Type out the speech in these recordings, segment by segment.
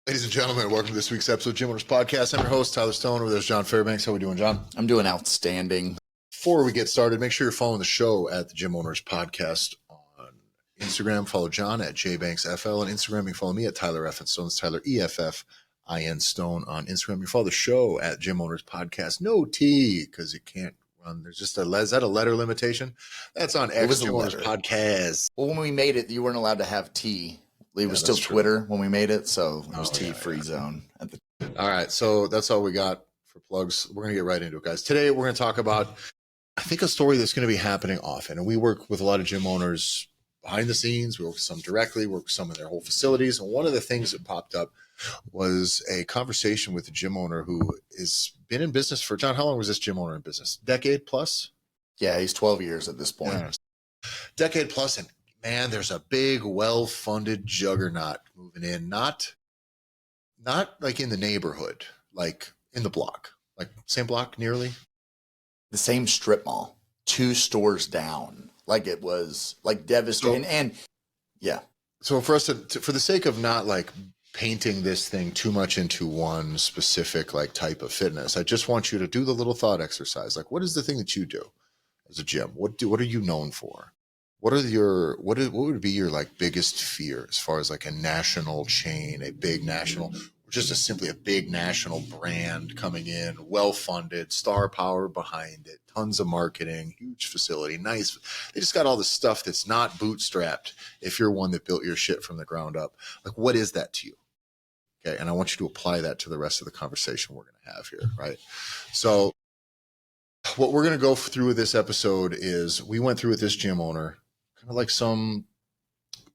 Ladies and gentlemen, welcome to this week's episode of Gym Owners Podcast. I'm your host, Tyler Stone. Over there's John Fairbanks. How are we doing, John? I'm doing outstanding. Before we get started, make sure you're following the show at the Gym Owners Podcast on Instagram. Follow John at jbanksfl on Instagram. You can follow me at Tyler F. Stone. It's Tyler EFFIN Stone on Instagram. You follow the show at Gym Owners Podcast. No T, because you can't run. There's just is that a letter limitation? That's on X Gym Owners Podcast. Well, when we made it, you weren't allowed to have T. It was still Twitter when we made it, so it was T-free zone. All right, so that's all we got for plugs. We're going to get right into it, guys. Today, we're going to talk about, I think, a story that's going to be happening often. And we work with a lot of gym owners behind the scenes. We work with some directly, work with some in their whole facilities. And one of the things that popped up was a conversation with a gym owner who has been in business for, John, how long was this gym owner in business? Decade plus? Yeah, he's 12 years at this point. Yeah. Decade plus, and man, there's a big, well-funded juggernaut moving in. Not like in the neighborhood, like in the block, like same block nearly. The same strip mall, 2 stores down. Like it was like devastating. And yeah. So for us for the sake of not like painting this thing too much into one specific like type of fitness, I just want you to do the little thought exercise. Like, what is the thing that you do as a gym? What are you known for? What would be your like biggest fear as far as like a national chain, a big national, or just simply a big national brand coming in, well-funded, star power behind it, tons of marketing, huge facility, nice. They just got all the stuff that's not bootstrapped. If you're one that built your shit from the ground up, like what is that to you? Okay. And I want you to apply that to the rest of the conversation we're going to have here. Right. So what we're going to go through with this episode is we went through with this gym owner, kind of like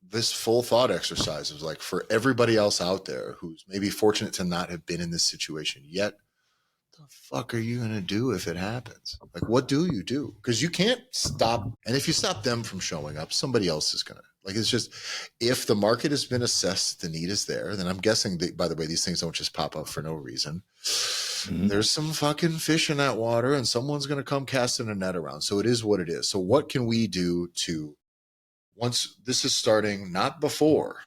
this full thought exercise is like for everybody else out there who's maybe fortunate to not have been in this situation yet. What the fuck are you going to do if it happens? Like, what do you do? Because you can't stop. And if you stop them from showing up, somebody else is going to. Like, it's just, if the market has been assessed, the need is there, then I'm guessing that, by the way, these things don't just pop up for no reason. Mm-hmm. There's some fucking fish in that water and someone's going to come casting a net around. So it is what it is. So what can we do to, once this is starting, not before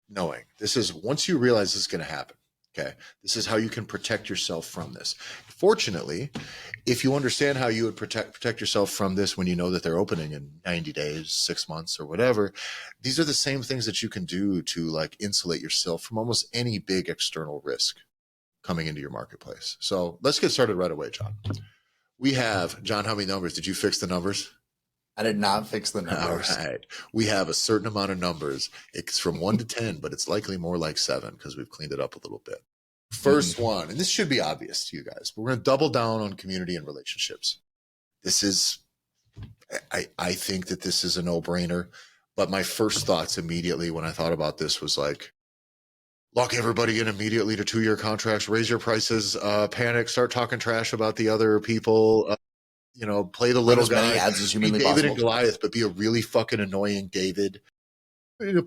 knowing, this is once you realize this is going to happen. Okay. This is how you can protect yourself from this. Fortunately, if you understand how you would protect yourself from this when you know that they're opening in 90 days, 6 months or whatever, these are the same things that you can do to like insulate yourself from almost any big external risk coming into your marketplace. So let's get started right away, John. We have, John, how many numbers? Did you fix the numbers? I did not fix the numbers. All right. We have a certain amount of numbers. It's from 1 to 10, but it's likely more like 7 because we've cleaned it up a little bit. First one, and this should be obvious to you guys, but we're going to double down on community and relationships. This is, I think that this is a no-brainer, but my first thoughts immediately when I thought about this was like, lock everybody in immediately to 2-year contracts, raise your prices, panic, start talking trash about the other people, play the little guy, ads as humanly be David possible. And Goliath, but be a really fucking annoying David.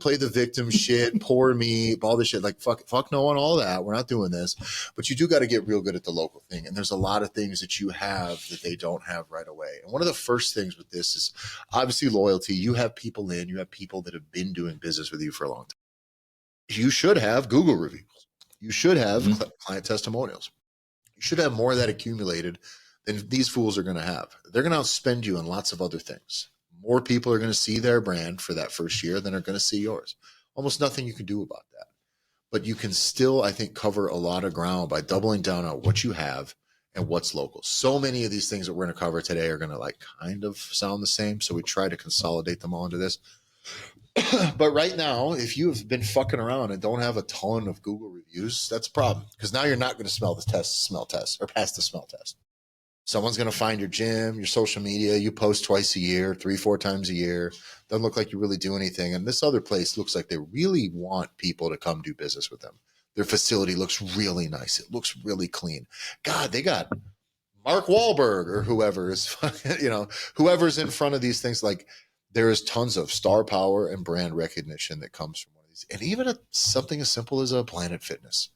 Play the victim shit, poor me, all this shit. Like fuck no on all that. We're not doing this. But you do got to get real good at the local thing. And there's a lot of things that you have that they don't have right away. And one of the first things with this is obviously loyalty. You have people you have people that have been doing business with you for a long time. You should have Google reviews. You should have client testimonials. You should have more of that accumulated than these fools are going to have. They're going to outspend you on lots of other things. More people are going to see their brand for that first year than are going to see yours. Almost nothing you can do about that. But you can still, I think, cover a lot of ground by doubling down on what you have and what's local. So many of these things that we're going to cover today are going to like kind of sound the same. So we try to consolidate them all into this. But right now, if you have been fucking around and don't have a ton of Google reviews, that's a problem. Because now you're not going to smell test, or pass the smell test. Someone's going to find your gym, your social media. You post twice a year, 3-4 times a year. Doesn't look like you really do anything. And this other place looks like they really want people to come do business with them. Their facility looks really nice. It looks really clean. God, they got Mark Wahlberg or whoever is, whoever's in front of these things. Like there is tons of star power and brand recognition that comes from one of these. And even something as simple as a Planet Fitness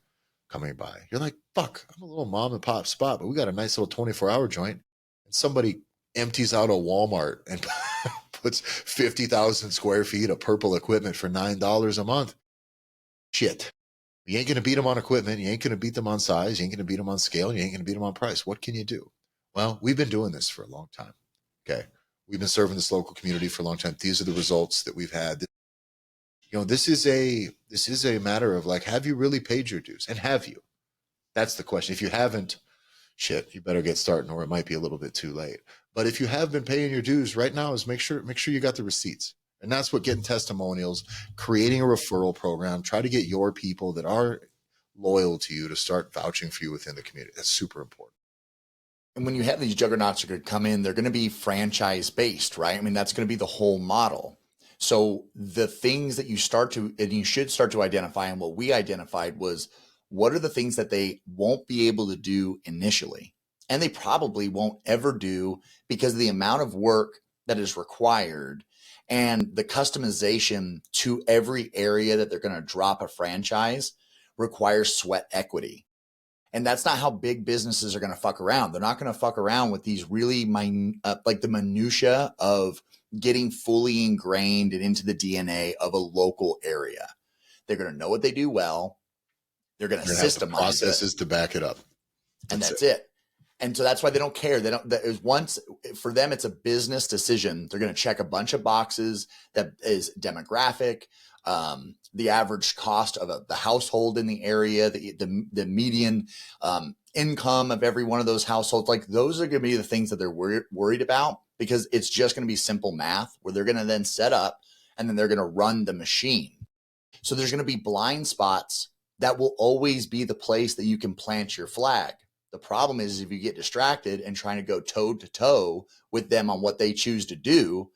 coming by. You're like, fuck, I'm a little mom and pop spot, but we got a nice little 24-hour joint. And somebody empties out a Walmart and puts 50,000 square feet of purple equipment for $9 a month. Shit. You ain't going to beat them on equipment. You ain't going to beat them on size. You ain't going to beat them on scale. You ain't going to beat them on price. What can you do? Well, we've been doing this for a long time. Okay. We've been serving this local community for a long time. These are the results that we've had. This is a matter of like, have you really paid your dues? And have you? That's the question. If you haven't, shit, you better get starting, or it might be a little bit too late. But if you have been paying your dues right now, is make sure you got the receipts. And that's what getting testimonials, creating a referral program, try to get your people that are loyal to you to start vouching for you within the community. That's super important. And when you have these juggernauts that are going to come in, they're going to be franchise based, right? I mean, that's going to be the whole model. So the things that you should start to identify, and what we identified was, what are the things that they won't be able to do initially? And they probably won't ever do, because of the amount of work that is required and the customization to every area that they're going to drop a franchise requires sweat equity. And that's not how big businesses are going to fuck around. They're not going to fuck around with these really like the minutia of getting fully ingrained and into the DNA of a local area. They're going to know what they do well. They're going to systemize processes to back it up. And that's it. And so that's why they don't care. For them, it's a business decision. They're going to check a bunch of boxes that is demographic, the average cost of the household in the area, the median income of every one of those households. Like, those are going to be the things that they're worried about, because it's just going to be simple math where they're going to then set up and then they're going to run the machine. So there's going to be blind spots that will always be the place that you can plant your flag. The problem is, if you get distracted and trying to go toe to toe with them on what they choose to do,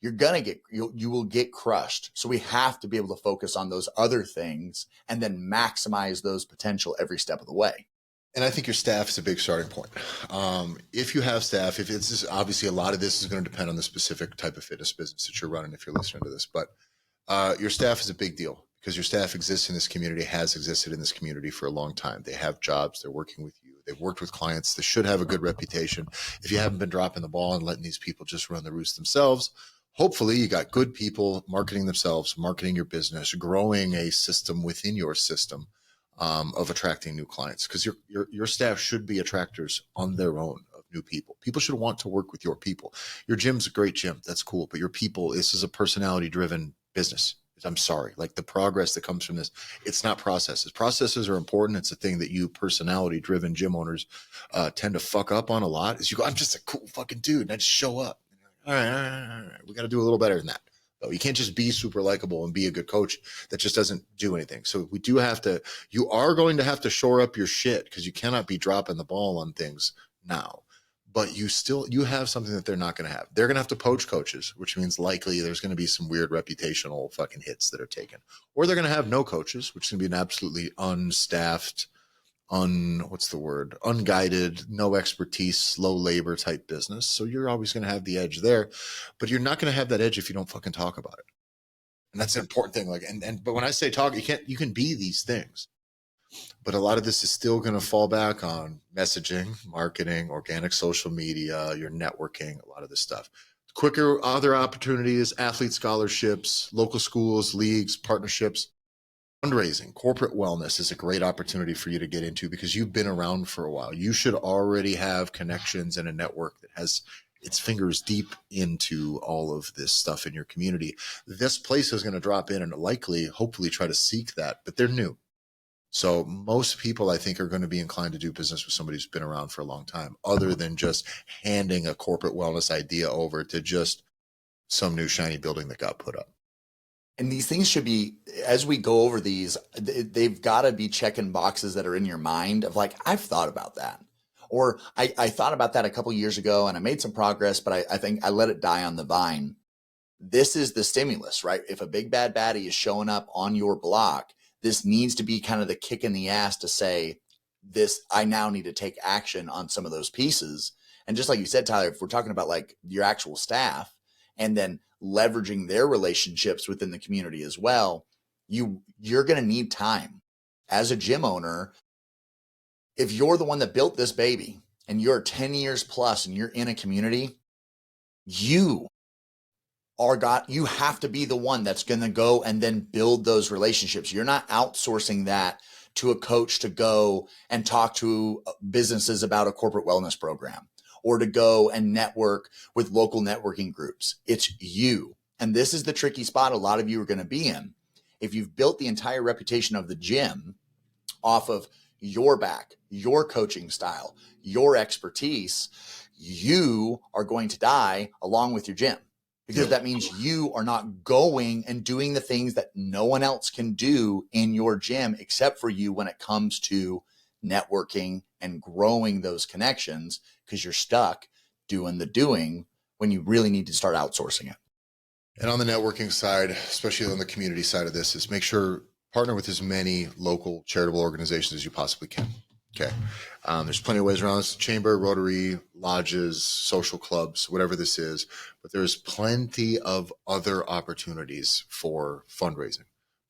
you will get crushed. So we have to be able to focus on those other things and then maximize those potential every step of the way. And I think your staff is a big starting point. If you have staff, if it's obviously, a lot of this is going to depend on the specific type of fitness business that you're running, if you're listening to this, but your staff is a big deal, because your staff exists in this community, has existed in this community for a long time. They have jobs. They're working with you. They've worked with clients. They should have a good reputation. If you haven't been dropping the ball and letting these people just run the roost themselves, hopefully you got good people marketing themselves, marketing your business, growing a system within your system of attracting new clients, because your staff should be attractors on their own of new people. People should want to work with your people. Your gym's a great gym. That's cool. But your people, this is a personality driven business. I'm sorry, like, the progress that comes from this, it's not processes. Processes are important. It's a thing that you personality driven gym owners tend to fuck up on a lot, is you go, I'm just a cool fucking dude, and I just show up. All right. We got to do a little better than that. Though you can't just be super likable and be a good coach that just doesn't do anything. So you are going to have to shore up your shit, because you cannot be dropping the ball on things now. But you have something that they're not going to have. They're going to have to poach coaches, which means likely there's going to be some weird reputational fucking hits that are taken. Or they're going to have no coaches, which is going to be an absolutely unstaffed, unguided, no expertise, slow labor type business. So you're always going to have the edge there, but you're not going to have that edge if you don't fucking talk about it. And that's an important thing. Like, but when I say talk, you can be these things. But a lot of this is still going to fall back on messaging, marketing, organic social media, your networking, a lot of this stuff. Quicker other opportunities, athlete scholarships, local schools, leagues, partnerships, fundraising, corporate wellness is a great opportunity for you to get into, because you've been around for a while. You should already have connections and a network that has its fingers deep into all of this stuff in your community. This place is going to drop in and hopefully try to seek that, but they're new. So most people, I think, are going to be inclined to do business with somebody who's been around for a long time, other than just handing a corporate wellness idea over to just some new shiny building that got put up. And these things should be, as we go over these, they've got to be checking boxes that are in your mind of like, I've thought about that. Or I thought about that a couple years ago and I made some progress, but I think I let it die on the vine. This is the stimulus, right? If a big bad baddie is showing up on your block, this needs to be kind of the kick in the ass to say, I now need to take action on some of those pieces. And just like you said, Tyler, if we're talking about like your actual staff and then leveraging their relationships within the community as well, you're going to need time as a gym owner. If you're the one that built this baby and you're 10 years plus and you're in a community, you you have to be the one that's going to go and then build those relationships. You're not outsourcing that to a coach to go and talk to businesses about a corporate wellness program or to go and network with local networking groups. It's you. And this is the tricky spot a lot of you are going to be in. If you've built the entire reputation of the gym off of your back, your coaching style, your expertise, you are going to die along with your gym, because that means you are not going and doing the things that no one else can do in your gym except for you when it comes to networking and growing those connections, because you're stuck doing the doing when you really need to start outsourcing it. And on the networking side, especially on the community side of this, is make sure partner with as many local charitable organizations as you possibly can. Okay. There's plenty of ways around this: chamber, Rotary, lodges, social clubs, whatever this is, but there's plenty of other opportunities for fundraising.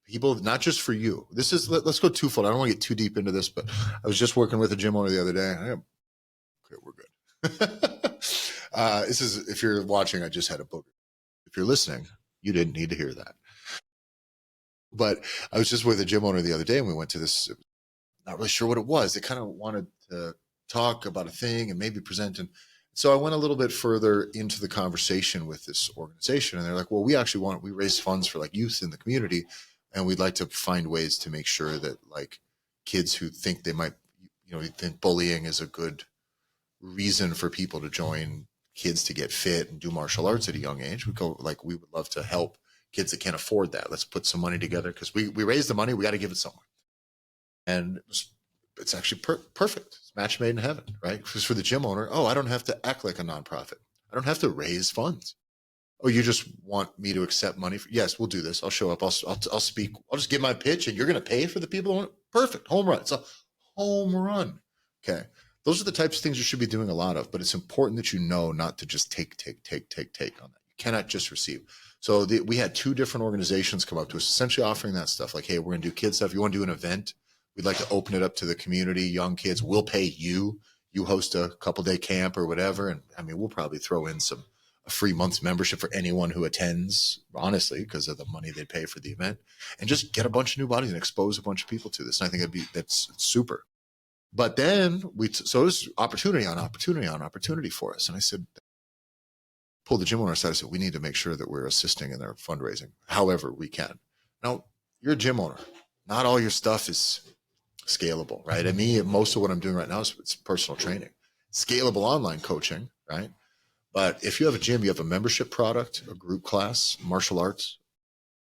People, not just for you. This is, let's go twofold. I don't want to get too deep into this, but I was just working with a gym owner the other day. Okay, we're good. This is, if you're watching, I just had a booger. If you're listening, you didn't need to hear that. But I was just with a gym owner the other day, and we went to this, not really sure what it was. They kind of wanted to talk about a thing and maybe present. And so I went a little bit further into the conversation with this organization, and they're like, well, we raise funds for like youth in the community, and we'd like to find ways to make sure that like kids who think they might, you think bullying is a good reason for people to join kids to get fit and do martial arts at a young age. We would love to help kids that can't afford that. Let's put some money together, because we raise the money, we got to give it somewhere. And it's actually perfect. It's match made in heaven, right? Because for the gym owner, I don't have to act like a nonprofit. I don't have to raise funds. Oh, you just want me to accept money? Yes, we'll do this. I'll show up. I'll speak. I'll just give my pitch, and you're going to pay for the people who want it? Perfect. Home run. It's a home run. Okay. Those are the types of things you should be doing a lot of, but it's important that you know not to just take on that. You cannot just receive. So we had two different organizations come up to us, essentially offering that stuff. Like, hey, we're going to do kid stuff. You want to do an event? We'd like to open it up to the community, young kids. We'll pay you. You host a couple-day camp or whatever. And I mean, we'll probably throw in a free month's membership for anyone who attends, honestly, because of the money they pay for the event, and just get a bunch of new bodies and expose a bunch of people to this. And I think that's super. But then so it was opportunity on opportunity for us. And I said, pulled the gym owner aside. I said, we need to make sure that we're assisting in their fundraising however we can. Now, you're a gym owner. Not all your stuff is scalable, right? I mean, most of what I'm doing right now is personal training, scalable online coaching, right? But if you have a gym, you have a membership product, a group class, martial arts,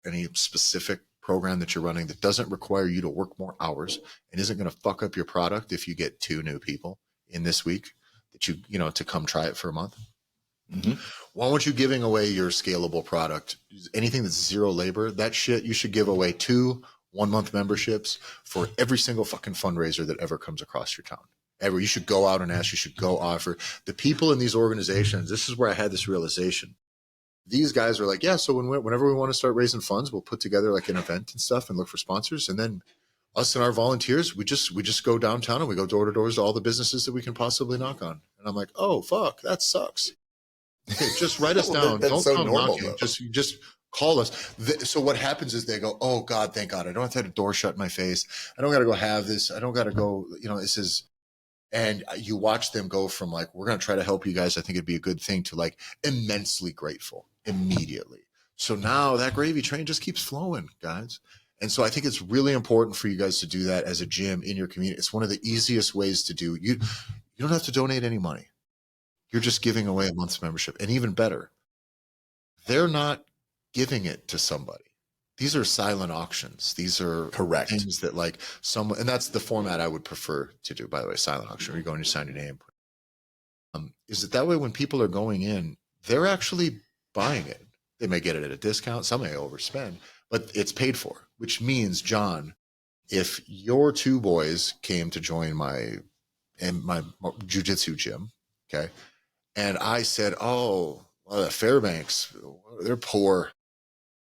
any specific program that you're running that doesn't require you to work more hours and isn't going to fuck up your product if you get 2 new people in this week that to come try it for a month. Mm-hmm. Why aren't you giving away your scalable product? Anything that's zero labor, that shit, you should give away 2 1-month memberships for every single fucking fundraiser that ever comes across your town. You should go out and ask, you should go offer. The people in these organizations, this is where I had this realization. These guys are like, yeah, so whenever we want to start raising funds, we'll put together like an event and stuff and look for sponsors. And then us and our volunteers, we just go downtown and we go door to doors to all the businesses that we can possibly knock on. And I'm like, oh, fuck, that sucks. Okay, just write us down. That's Don't so come normal, knocking. Just call us. So what happens is they go, oh, God, thank God. I don't have to have a door shut in my face. I don't got to go have this. I don't got to go, this is. And you watch them go from like, we're going to try to help you guys, I think it'd be a good thing, to like immensely grateful immediately. So now that gravy train just keeps flowing, guys. And so I think it's really important for you guys to do that as a gym in your community. It's one of the easiest ways to do. You don't have to donate any money. You're just giving away a month's membership. And even better, they're not giving it to somebody. These are silent auctions. These are correct things that like someone, and that's the format I would prefer to do, by the way, silent auction, where you go and you sign your name. Is it that way when people are going in, they're actually buying it. They may get it at a discount. Some may overspend, but it's paid for, which means, John, if your 2 boys came to join my jiu-jitsu gym, okay, and I said, oh, well, the Fairbanks, they're poor.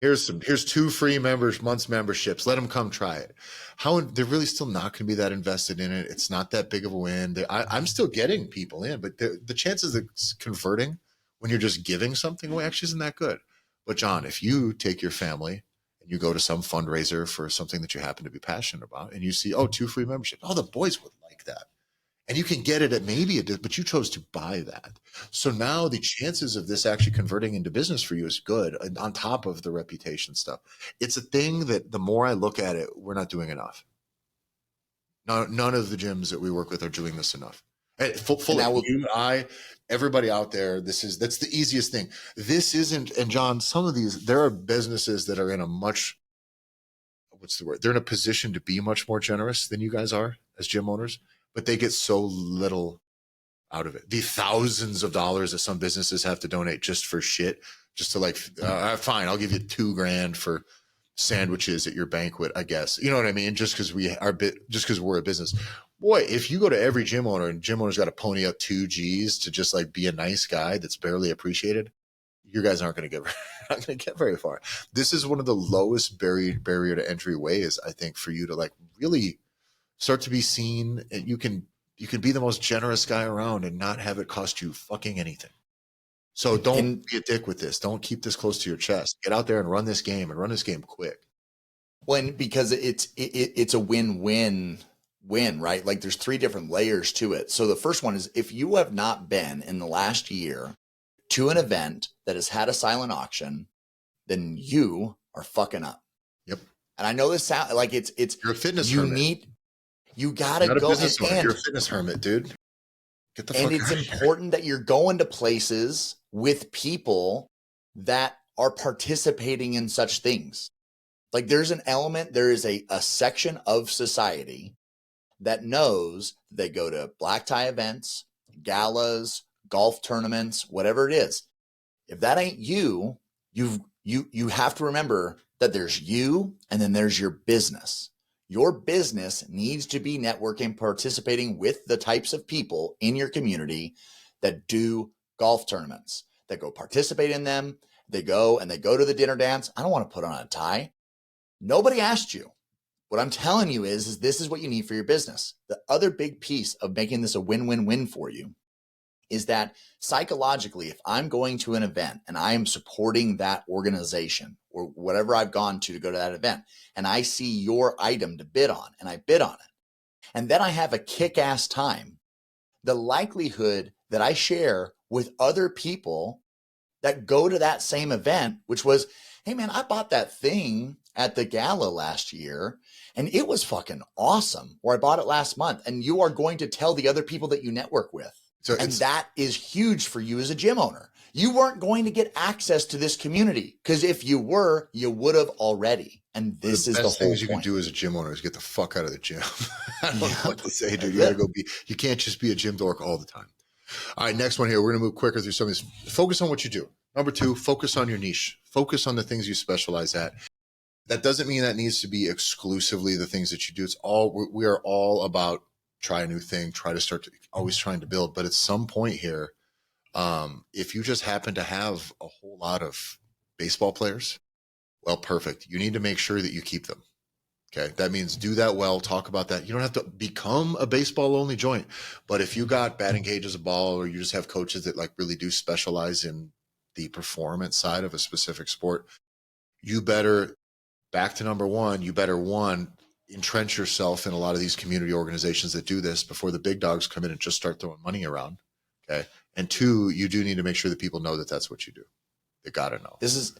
Here's 2 free months memberships. Let them come try it. They're really still not going to be that invested in it. It's not that big of a win. I'm still getting people in, but the chances of converting when you're just giving something away actually isn't that good. But John, if you take your family and you go to some fundraiser for something that you happen to be passionate about and you see, oh, 2 free memberships, oh, the boys would like that. And you can get it at maybe but you chose to buy that. So now the chances of this actually converting into business for you is good, on top of the reputation stuff. It's a thing that the more I look at it, we're not doing enough. None of the gyms that we work with are doing this enough. And you, I, everybody out there, that's the easiest thing. This isn't, and John, some of these, there are businesses that are in a much, what's the word? They're in a position to be much more generous than you guys are as gym owners, but they get so little out of it. The thousands of dollars that some businesses have to donate just for shit, just to fine, I'll give you $2,000 for sandwiches at your banquet, I guess. You know what I mean? Just because we're a business. Boy, if you go to every gym owner and gym owner's got to pony up 2 G's to just like be a nice guy that's barely appreciated, you guys aren't going to get very far. This is one of the lowest barrier to entry ways, I think, for you to like really start to be seen. And you can be the most generous guy around and not have it cost you fucking anything. So don't be a dick with this. Don't keep this close to your chest. Get out there and run this game, and run this game quick. Because it's a win-win, right? Like there's 3 different layers to it. So the first one is, if you have not been in the last year to an event that has had a silent auction, then you are fucking up. Yep. And I know this sounds like it's you're a fitness hermit. You gotta go. You're a fitness hermit, dude. Get the fuck out. And it's important that you're going to places with people that are participating in such things. Like there's an element, there is a section of society that knows they go to black tie events, galas, golf tournaments, whatever it is. If that ain't you, you have to remember that there's you and then there's your business. Your business needs to be networking, participating with the types of people in your community that do golf tournaments, that go participate in them. They go to the dinner dance. I don't want to put on a tie. Nobody asked you. What I'm telling you is this is what you need for your business. The other big piece of making this a win-win-win for you is that psychologically, if I'm going to an event and I am supporting that organization or whatever I've gone to go to that event, and I see your item to bid on and I bid on it, and then I have a kick-ass time, the likelihood that I share with other people that go to that same event, which was, hey man, I bought that thing at the gala last year and it was fucking awesome, or I bought it last month, and you are going to tell the other people that you network with. And that is huge for you as a gym owner. You weren't going to get access to this community because if you were, you would have already. And this is the whole things point. You can do as a gym owner is get the fuck out of the gym. I don't know what to say, dude. You gotta go you can't just be a gym dork all the time. All right, next one here. We're gonna move quicker through some of these. Focus on what you do. Number 2, focus on your niche. Focus on the things you specialize at. That doesn't mean that needs to be exclusively the things that you do. We are all about try a new thing, always trying to build. But at some point here, if you just happen to have a whole lot of baseball players, well, perfect. You need to make sure that you keep them. Okay. That means do that well, talk about that. You don't have to become a baseball only joint, but if you got batting cages, a ball, or you just have coaches that like really do specialize in the performance side of a specific sport, you better, back to number 1, you better entrench yourself in a lot of these community organizations that do this before the big dogs come in and just start throwing money around. Okay. And 2, you do need to make sure that people know that that's what you do. They got to know. This is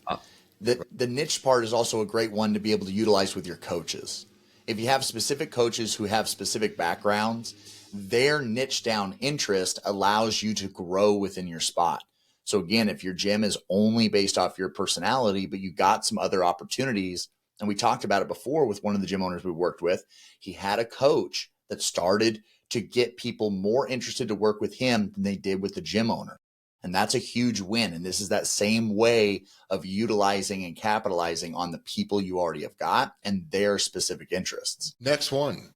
the niche part is also a great one to be able to utilize with your coaches. If you have specific coaches who have specific backgrounds, their niche down interest allows you to grow within your spot. So again, if your gym is only based off your personality, but you got some other opportunities, and we talked about it before with one of the gym owners we worked with, he had a coach that started to get people more interested to work with him than they did with the gym owner. And that's a huge win. And this is that same way of utilizing and capitalizing on the people you already have got and their specific interests. Next one,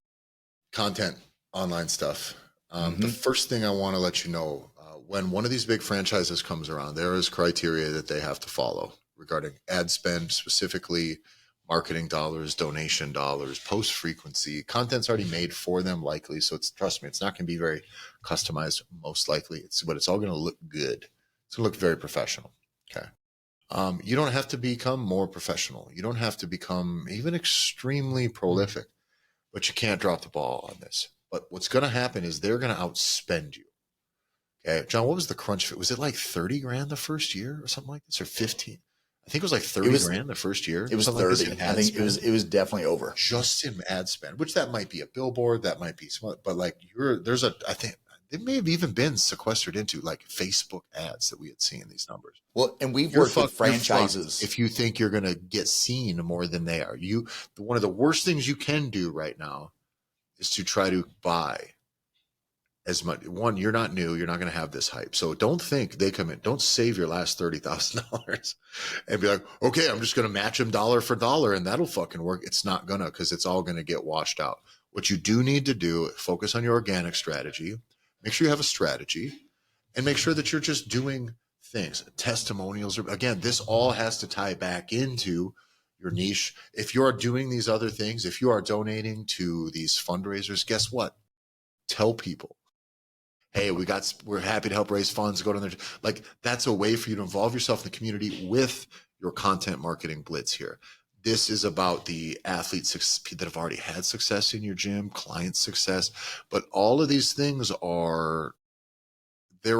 content, online stuff. The first thing I want to let you know, when one of these big franchises comes around, there is criteria that they have to follow regarding ad spend, specifically marketing dollars, donation dollars, post frequency. Content's already made for them likely. So trust me, it's not going to be very customized most likely. But it's all going to look good. It's going to look very professional. Okay. You don't have to become more professional. You don't have to become even extremely prolific, but you can't drop the ball on this. But what's going to happen is they're going to outspend you. Okay, John, what was the crunch fit? Was it like 30 grand the first year or something like this, or 15? I think it was like 30 grand the first year. It was something 30. Like I think it was definitely over. Just in ad spend, which that might be a billboard, that might be smart, but like I think it may have even been sequestered into like Facebook ads that we had seen these numbers. Well, and we've worked with franchises. If you think you're going to get seen more than they are, one of the worst things you can do right now is to try to buy as much. One, you're not new, you're not going to have this hype, so don't think they come in. Don't save your last $30,000 and be like, okay, I'm just going to match them dollar for dollar and that'll fucking work. It's not gonna, because it's all going to get washed out. What you do need to do, focus on your organic strategy, make sure you have a strategy, and make sure that you're just doing things. Testimonials are, again, this all has to tie back into your niche. If you are doing these other things, if you are donating to these fundraisers, guess what? Tell people, hey, we're happy to help raise funds, go to there. Like, that's a way for you to involve yourself in the community with your content marketing blitz here. This is about the athletes that have already had success in your gym, client success, but all of these things they're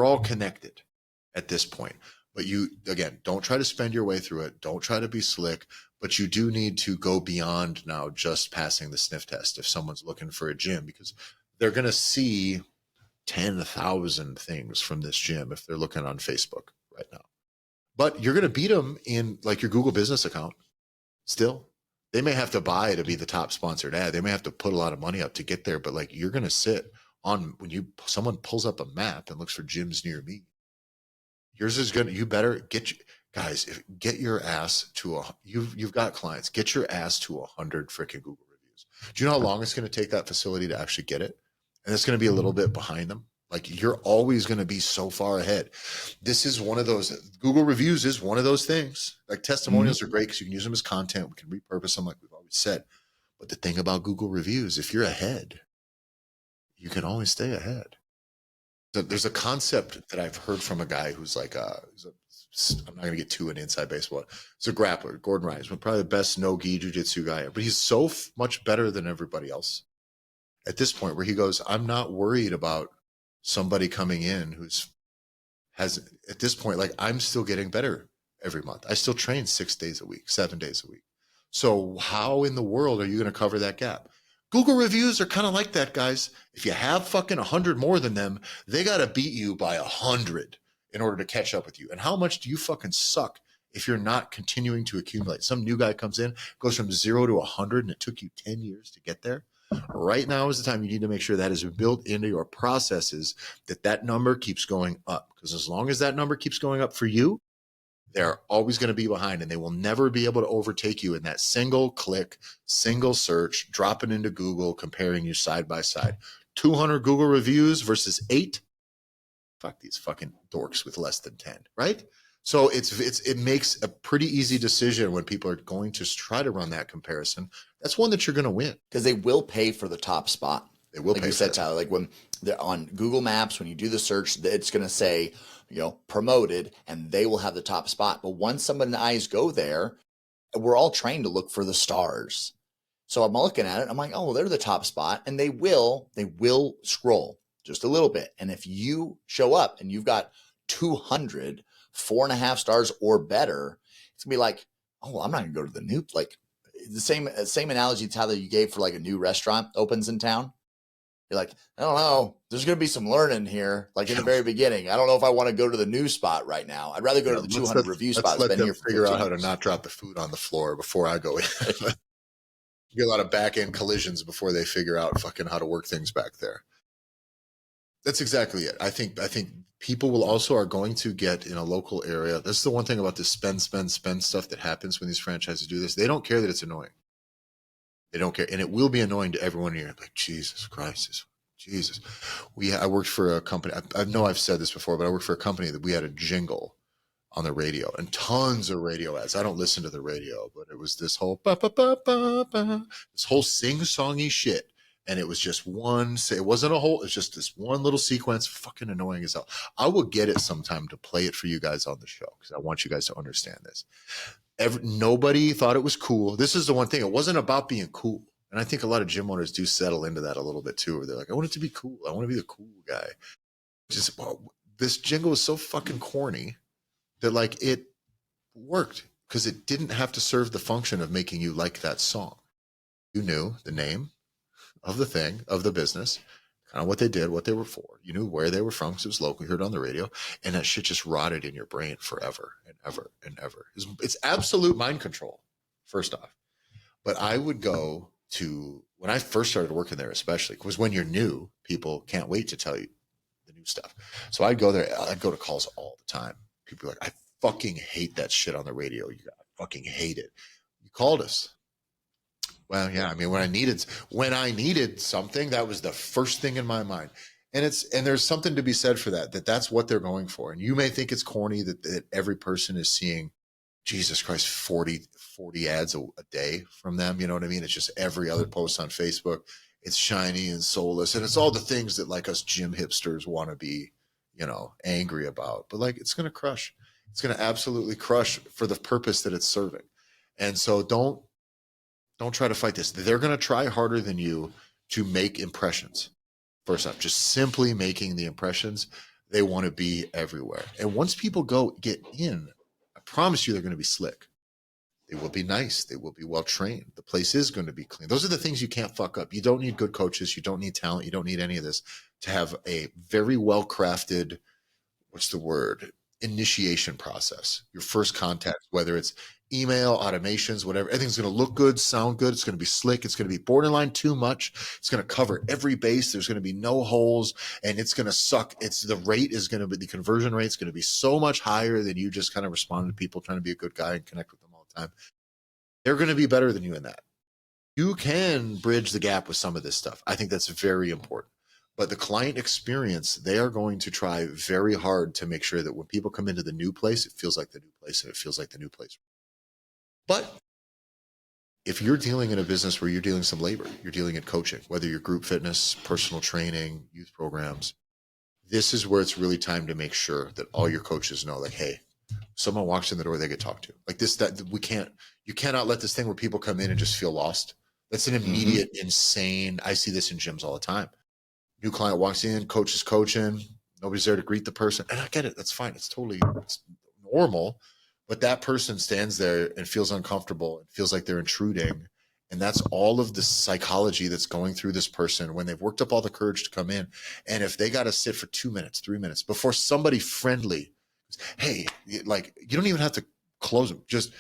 all connected at this point. But you, again, don't try to spend your way through it. Don't try to be slick, but you do need to go beyond now just passing the sniff test if someone's looking for a gym, because they're going to see 10,000 things from this gym if they're looking on Facebook right now. But you're going to beat them in like your Google business account still. They may have to buy to be the top sponsored ad. They may have to put a lot of money up to get there, but like, you're going to sit on, when someone pulls up a map and looks for gyms near me, yours is going to, you better get your ass to you've got clients, get your ass to 100 freaking Google reviews. Do you know how long it's going to take that facility to actually get it? And it's going to be a little bit behind them. Like, you're always going to be so far ahead. This is one of those, Google reviews is one of those things. Like, testimonials are great because you can use them as content. We can repurpose them like we've always said. But the thing about Google reviews, if you're ahead, you can always stay ahead. There's a concept that I've heard from a guy who's like, I'm not going to get too into inside baseball. It's a grappler, Gordon Ryan. He's probably the best no-gi jiu-jitsu guy, but he's so much better than everybody else at this point, where he goes, I'm not worried about somebody coming in at this point, like, I'm still getting better every month. I still train 6 days a week, 7 days a week. So how in the world are you going to cover that gap? Google reviews are kind of like that, guys. If you have fucking 100 more than them, they got to beat you by 100 in order to catch up with you. And how much do you fucking suck if you're not continuing to accumulate? Some new guy comes in, goes from 0 to 100, and it took you 10 years to get there. Right now is the time you need to make sure that is built into your processes, that number keeps going up. Because as long as that number keeps going up for you, they're always going to be behind, and they will never be able to overtake you in that single click, single search, dropping into Google, comparing you side by side. 200 Google reviews versus 8. Fuck these fucking dorks with less than 10, right? So it makes a pretty easy decision when people are going to try to run that comparison. That's one that you're going to win, because they will pay for the top spot. They will, like pay you said, Tyler. Like, when they're on Google Maps, when you do the search, it's going to say, promoted, and they will have the top spot. But once somebody's eyes go there, we're all trained to look for the stars. So I'm looking at it, I'm like, oh, well, they're the top spot, and they will scroll just a little bit. And if you show up and you've got 200 4.5 stars or better, it's gonna be like, oh, well, I'm not gonna go to the new, like, the same analogy, Tyler, you gave for like a new restaurant opens in town. You're like, I don't know, there's gonna be some learning here, like in the very beginning. I don't know if I want to go to the new spot right now. I'd rather go to the 200 review spot. Let's let them figure out how to not drop the food on the floor before I go in. You get a lot of back end collisions before they figure out fucking how to work things back there. That's exactly it. I think people are going to get in a local area. That's the one thing about this spend stuff that happens when these franchises do this. They don't care that it's annoying. They don't care. And it will be annoying to everyone here. Like, Jesus Christ, Jesus. I worked for a company. I know I've said this before, but I worked for a company that we had a jingle on the radio and tons of radio ads. I don't listen to the radio, but it was this whole this whole sing-songy shit And it was just one, it wasn't a whole, it's just this one little sequence, fucking annoying as hell. I will get it sometime to play it for you guys on the show because I want you guys to understand this. Nobody thought it was cool. This is the one thing. It wasn't about being cool. And I think a lot of gym owners do settle into that a little bit too, where they're like, I want it to be cool. I want to be the cool guy. Just, well, this jingle was so fucking corny that like it worked because it didn't have to serve the function of making you like that song. You knew the name of the thing, of the business, kind of what they did, what they were for. You knew where they were from because it was local. You heard it on the radio. And that shit just rotted in your brain forever and ever and ever. It's absolute mind control, first off. But I would go to, when I first started working there especially, because when you're new, people can't wait to tell you the new stuff. So I'd go there. I'd go to calls all the time. People are like, I fucking hate that shit on the radio. I fucking hate it. You called us. Well, yeah. I mean, when I needed something, that was the first thing in my mind. And there's something to be said for that's what they're going for. And you may think it's corny that every person is seeing, Jesus Christ, 40 ads a day from them. You know what I mean? It's just every other post on Facebook. It's shiny and soulless. And it's all the things that like us gym hipsters want to be, angry about. But like, it's going to crush. It's going to absolutely crush for the purpose that it's serving. And so don't try to fight this. They're going to try harder than you to make impressions. First off, just simply making the impressions. They want to be everywhere. And once people get in, I promise you they're going to be slick. They will be nice. They will be well trained. The place is going to be clean. Those are the things you can't fuck up. You don't need good coaches. You don't need talent. You don't need any of this to have a very well crafted, initiation process. Your first contact, whether it's email, automations, whatever, everything's going to look good, sound good. It's going to be slick. It's going to be borderline too much. It's going to cover every base. There's going to be no holes and it's going to suck. The conversion rate is going to be so much higher than you just kind of respond to people trying to be a good guy and connect with them all the time. They're going to be better than you in that. You can bridge the gap with some of this stuff. I think that's very important. But the client experience, they are going to try very hard to make sure that when people come into the new place, it feels like the new place and it feels like the new place. But if you're dealing in a business where you're dealing some labor, you're dealing in coaching, whether you're group fitness, personal training, youth programs, this is where it's really time to make sure that all your coaches know, like, hey, someone walks in the door, they get talked to. Like this, you cannot let this thing where people come in and just feel lost. That's an immediate, insane, I see this in gyms all the time. New client walks in, coach is coaching, nobody's there to greet the person. And I get it, that's fine. It's normal. But that person stands there and feels uncomfortable and feels like they're intruding. And that's all of the psychology that's going through this person when they've worked up all the courage to come in. And if they got to sit for 2 minutes, 3 minutes before somebody friendly, hey, like you don't even have to close them. Just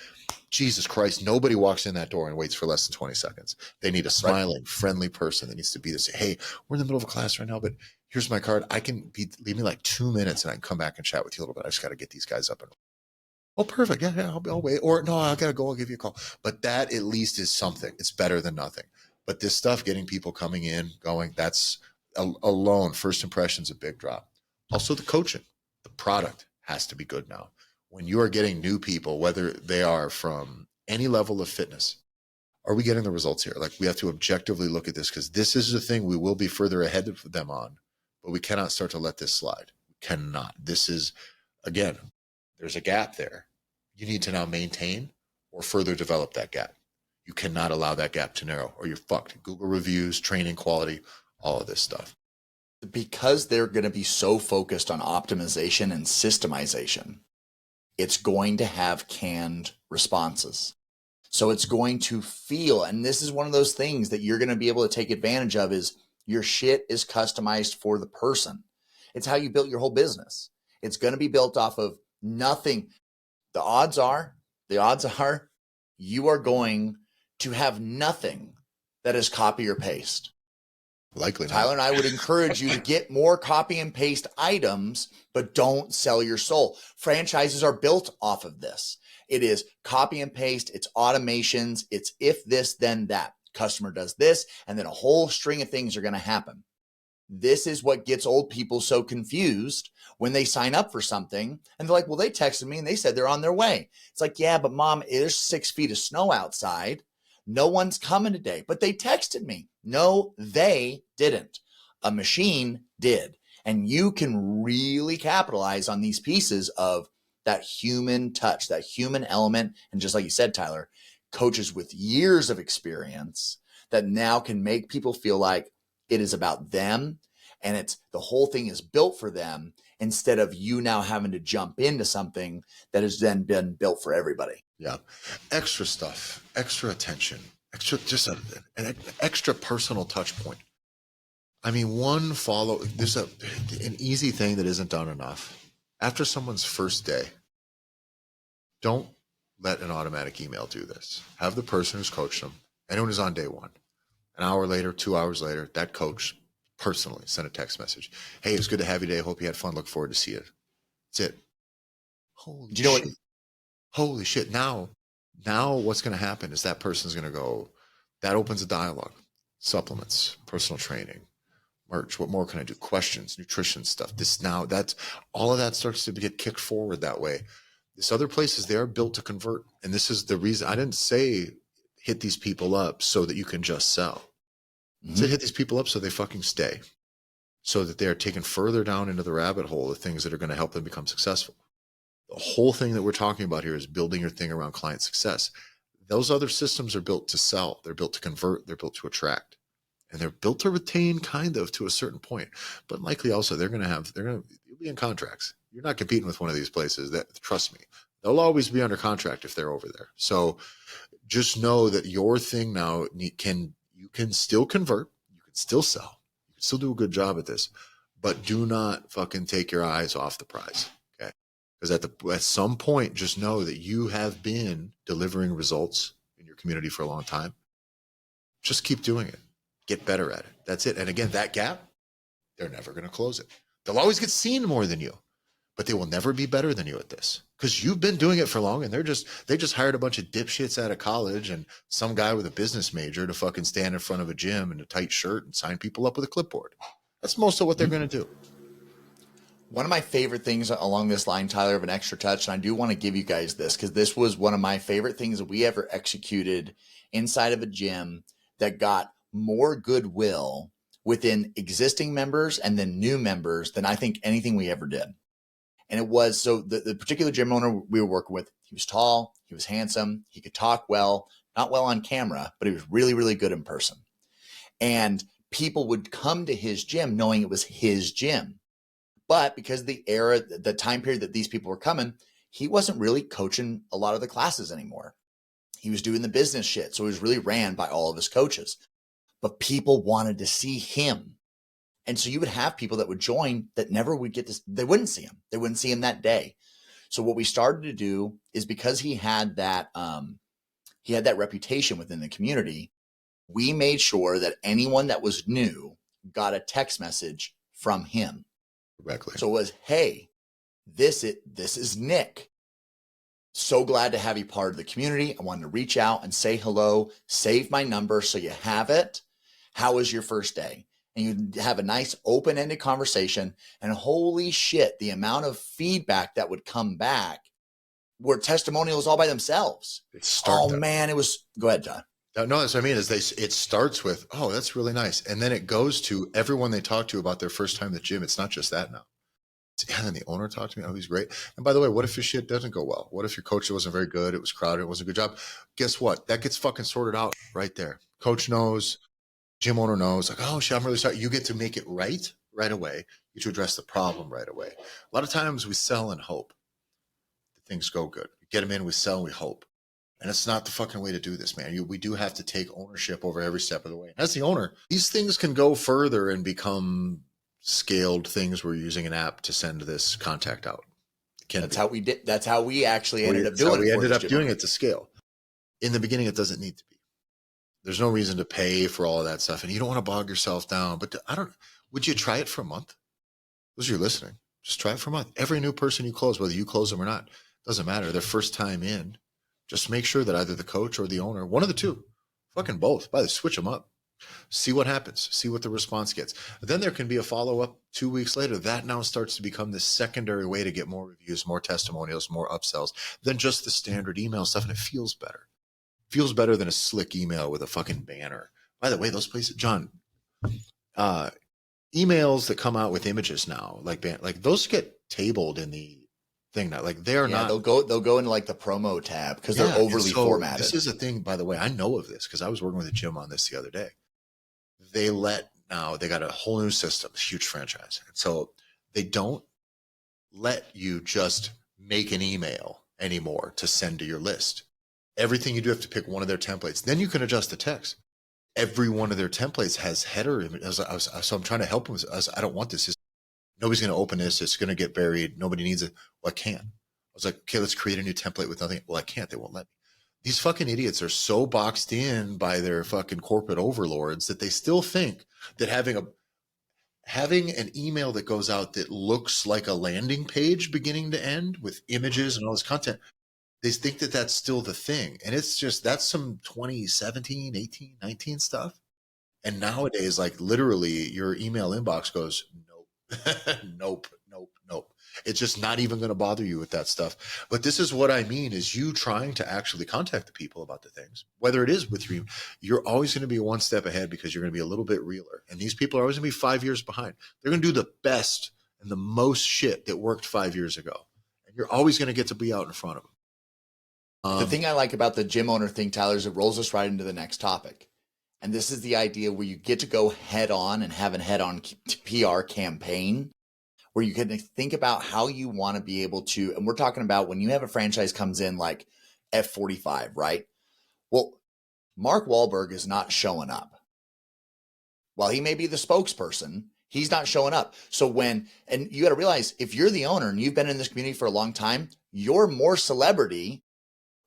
Jesus Christ, nobody walks in that door and waits for less than 20 seconds. They need a smiling, friendly person that needs to be there. Say, hey, we're in the middle of a class right now, but here's my card. Leave me like 2 minutes and I can come back and chat with you a little bit. I just got to get these guys up and oh, perfect. Yeah, I'll wait. Or no, I got to go. I'll give you a call. But that at least is something. It's better than nothing. But this stuff, getting people coming in, going, that's alone. First impression's a big drop. Also the coaching, the product has to be good now. When you are getting new people, whether they are from any level of fitness, are we getting the results here? Like we have to objectively look at this because this is the thing we will be further ahead of them on, but we cannot start to let this slide. We cannot. This is, again, there's a gap there. You need to now maintain or further develop that gap. You cannot allow that gap to narrow or you're fucked. Google reviews, training quality, all of this stuff. Because they're going to be so focused on optimization and systemization, it's going to have canned responses. So it's going to feel, and this is one of those things that you're going to be able to take advantage of is your shit is customized for the person. It's how you built your whole business. It's going to be built off of nothing. The odds are you are going to have nothing that is copy or paste. Likely not. Tyler and I would encourage you to get more copy and paste items, but don't sell your soul. Franchises are built off of this. It is copy and paste. It's automations. It's if this, then that. Customer does this, and then a whole string of things are going to happen. This is what gets old people so confused when they sign up for something and they're like, well, they texted me and they said they're on their way. It's like, yeah, but mom, there's 6 feet of snow outside. No one's coming today, but they texted me. No, they didn't. A machine did. And you can really capitalize on these pieces of that human touch, that human element. And just like you said, Tyler, coaches with years of experience that now can make people feel like it is about them and it's the whole thing is built for them instead of you now having to jump into something that has then been built for everybody. Yeah. Extra stuff, extra attention, an extra personal touch point. I mean, there's an easy thing that isn't done enough. After someone's first day, don't let an automatic email do this. Have the person who's coached them, anyone who's on day one, an hour later, 2 hours later, that coach personally send a text message. Hey, it's good to have you today. Hope you had fun. Look forward to see it. That's it. Holy shit. Holy shit. Now what's going to happen is that person's going to go, that opens a dialogue, supplements, personal training, merch. What more can I do? Questions, nutrition stuff. That's all of that starts to get kicked forward that way. This other places, they are built to convert. And this is the reason I didn't say hit these people up so that you can just sell. I said hit these people up so they fucking stay, so that they're taken further down into the rabbit hole of things that are going to help them become successful. The whole thing that we're talking about here is building your thing around client success. Those other systems are built to sell. They're built to convert. They're built to attract. And they're built to retain kind of to a certain point. But likely also you'll be in contracts. You're not competing with one of these places trust me, they'll always be under contract if they're over there. So just know that your thing now you can still convert. You can still sell. You can still do a good job at this, but do not fucking take your eyes off the prize. Okay. Because at some point, just know that you have been delivering results in your community for a long time. Just keep doing it. Get better at it. That's it. And again, that gap, they're never going to close it. They'll always get seen more than you, but they will never be better than you at this because you've been doing it for long. And they just hired a bunch of dipshits out of college and some guy with a business major to fucking stand in front of a gym in a tight shirt and sign people up with a clipboard. That's most of what they're going to do. One of my favorite things along this line, Tyler, of an extra touch, and I do want to give you guys this because this was one of my favorite things that we ever executed inside of a gym that got more goodwill within existing members and then new members than I think anything we ever did. And it was, so the particular gym owner we were working with, he was tall, he was handsome, he could talk well, not well on camera, but he was really, really good in person. And people would come to his gym knowing it was his gym. But because of the time period that these people were coming, he wasn't really coaching a lot of the classes anymore. He was doing the business shit. So he was really ran by all of his coaches. But people wanted to see him. And so you would have people that would join that never would get this. They wouldn't see him. They wouldn't see him that day. So what we started to do is because he had that reputation within the community, we made sure that anyone that was new got a text message from him. Correctly. So it was, hey, this is Nick. So glad to have you part of the community. I wanted to reach out and say hello, save my number so you have it. How was your first day? And you'd have a nice open-ended conversation. And holy shit, the amount of feedback that would come back were testimonials all by themselves. Man, it was, go ahead, John. No, that's what I mean is it starts with, oh, that's really nice. And then it goes to everyone they talk to about their first time at the gym. It's not just that now. And then the owner talked to me. Oh, he's great. And by the way, what if your shit doesn't go well? What if your coach wasn't very good? It was crowded. It wasn't a good job. Guess what? That gets fucking sorted out right there. Coach knows, gym owner knows, like, oh shit, I'm really sorry. You get to make it right away. You get to address the problem right away. A lot of times we sell and hope that things go good. We get them in, we sell, and we hope. And it's not the fucking way to do this, man. We do have to take ownership over every step of the way. And as the owner, these things can go further and become scaled things. We're using an app to send this contact out. That's how we did. That's how we actually ended up doing it. We ended up doing it to scale. In the beginning, it doesn't need to be. There's no reason to pay for all of that stuff. And you don't want to bog yourself down. But would you try it for a month? Those of you listening, just try it for a month. Every new person you close, whether you close them or not, doesn't matter. Their first time in, just make sure that either the coach or the owner, one of the two, fucking both, by the switch them up. See what happens. See what the response gets. Then there can be a follow-up 2 weeks later. That now starts to become this secondary way to get more reviews, more testimonials, more upsells than just the standard email stuff. And it feels better. feels better than a slick email with a fucking banner. By the way, those places, John, emails that come out with images now, like those get tabled in the thing now. Like they're not. They'll go into like the promo tab because they're overly formatted. This is a thing, by the way. I know of this because I was working with a gym on this the other day. They got a whole new system, huge franchise, and so they don't let you just make an email anymore to send to your list. Everything you do, have to pick one of their templates. Then you can adjust the text. Every one of their templates has header images. So I'm trying to help them. I don't want this. Nobody's going to open this. It's going to get buried. Nobody needs it. Well, I can't. I was like, okay, let's create a new template with nothing. Well, I can't. They won't let me. These fucking idiots are so boxed in by their fucking corporate overlords that they still think that having an email that goes out that looks like a landing page beginning to end with images and all this content, they think that that's still the thing. And it's just, that's some 2017, 18, 19 stuff. And nowadays, like literally your email inbox goes, nope, nope. It's just not even going to bother you with that stuff. But this is what I mean is you trying to actually contact the people about the things, whether it is with you're always going to be one step ahead because you're going to be a little bit realer. And these people are always going to be 5 years behind. They're going to do the best and the most shit that worked 5 years ago. And you're always going to get to be out in front of them. The thing I like about the gym owner thing, Tyler, is it rolls us right into the next topic. And this is the idea where you get to go head on and have a head on PR campaign where you can think about how you want to be able to, and we're talking about when you have a franchise comes in like F45, right? Well, Mark Wahlberg is not showing up. While he may be the spokesperson, he's not showing up. So and you got to realize if you're the owner and you've been in this community for a long time, you're more celebrity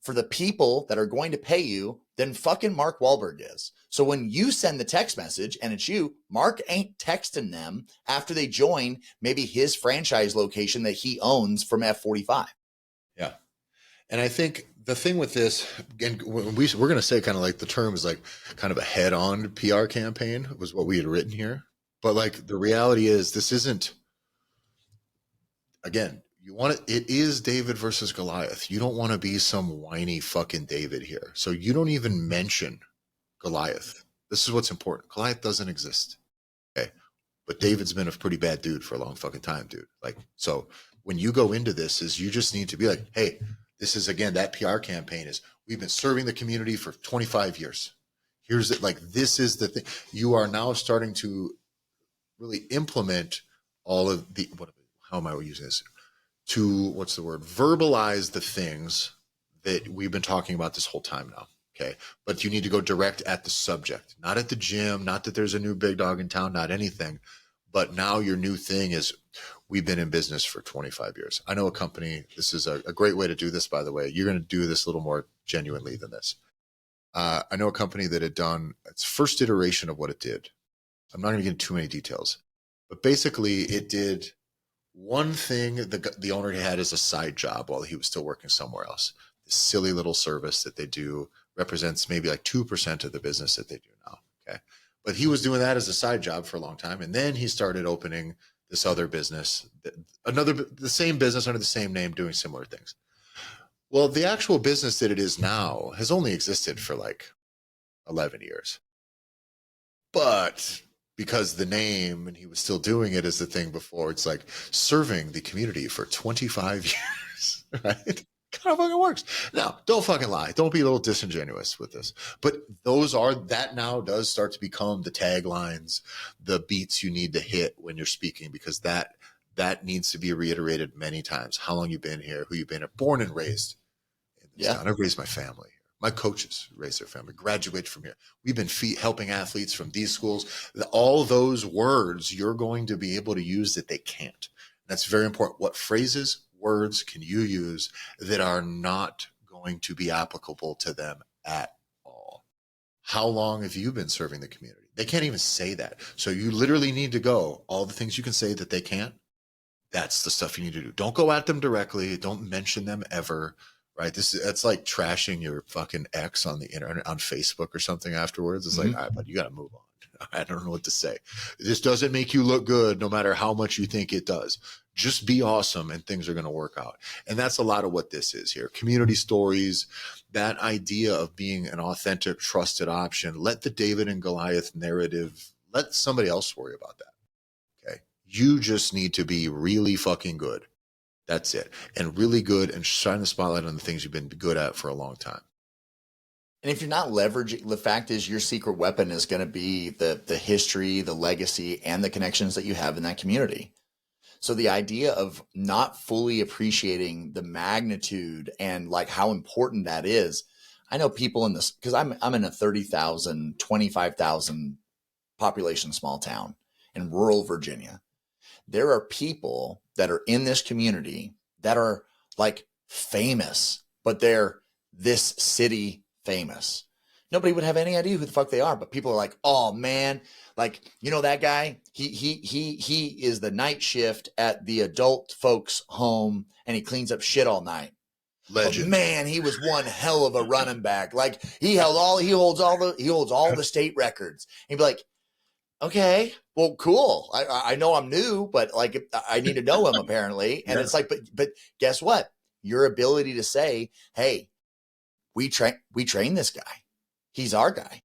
for the people that are going to pay you than fucking Mark Wahlberg is. So when you send the text message and it's you, Mark ain't texting them after they join maybe his franchise location that he owns from F45. Yeah. And I think the thing with this, and we're going to say kind of like the term is like kind of a head-on PR campaign was what we had written here. But like the reality is this isn't, again, it is David versus Goliath. You don't want to be some whiny fucking David here. So you don't even mention Goliath. This is what's important. Goliath doesn't exist. Okay. But David's been a pretty bad dude for a long fucking time, dude. Like, so when you go into this is you just need to be like, hey, this is again, that PR campaign is we've been serving the community for 25 years. Here's it. Like, this is the thing. You are now starting to really implement all of the, how am I using this? To verbalize the things that we've been talking about this whole time now. Okay. But you need to go direct at the subject, not at the gym, not that there's a new big dog in town, not anything. But now your new thing is we've been in business for 25 years. I know a company, this is a great way to do this, by the way. You're going to do this a little more genuinely than this. I know a company that had done its first iteration of what it did. I'm not going to get into too many details, but basically it did one thing the owner had as a side job while he was still working somewhere else. This silly little service that they do represents maybe like 2% of the business that they do now. Okay. But he was doing that as a side job for a long time. And then he started opening this other business, the same business under the same name, doing similar things. Well, the actual business that it is now has only existed for like 11 years. But because the name, and he was still doing it as the thing before, it's like serving the community for 25 years, right? Kind of fucking works. Now, don't fucking lie. Don't be a little disingenuous with this. But that now does start to become the taglines, the beats you need to hit when you're speaking, because that needs to be reiterated many times. How long you've been here, who you've been here, born and raised in this town. I've raised my family. My coaches raised their family, graduated from here. We've been helping athletes from these schools. All those words you're going to be able to use that they can't. That's very important. What phrases, words can you use that are not going to be applicable to them at all? How long have you been serving the community? They can't even say that. So you literally need to go, all the things you can say that they can't, that's the stuff you need to do. Don't go at them directly. Don't mention them ever. Right. That's like trashing your fucking ex on the internet, on Facebook or something afterwards. It's like, all right, but you got to move on. I don't know what to say. This doesn't make you look good no matter how much you think it does. Just be awesome and things are going to work out. And that's a lot of what this is here. Community stories, that idea of being an authentic, trusted option. Let the David and Goliath narrative, let somebody else worry about that. Okay. You just need to be really fucking good. That's it. And really good and shine the spotlight on the things you've been good at for a long time. And if you're not leveraging, the fact is your secret weapon is going to be the history, the legacy, and the connections that you have in that community. So the idea of not fully appreciating the magnitude and like how important that is. I know people in this, because I'm in a 30,000, 25,000 population small town in rural Virginia. There are people that are in this community that are like famous, but they're this city famous. Nobody would have any idea who the fuck they are, but people are like, oh man, like, you know, that guy, he is the night shift at the adult folks home and he cleans up shit all night. Legend. But man, he was one hell of a running back. Like he holds all the state records. He'd be like, okay, well, cool. I know I'm new, but like I need to know him apparently. And it's like, but guess what? Your ability to say, hey, we train this guy. He's our guy.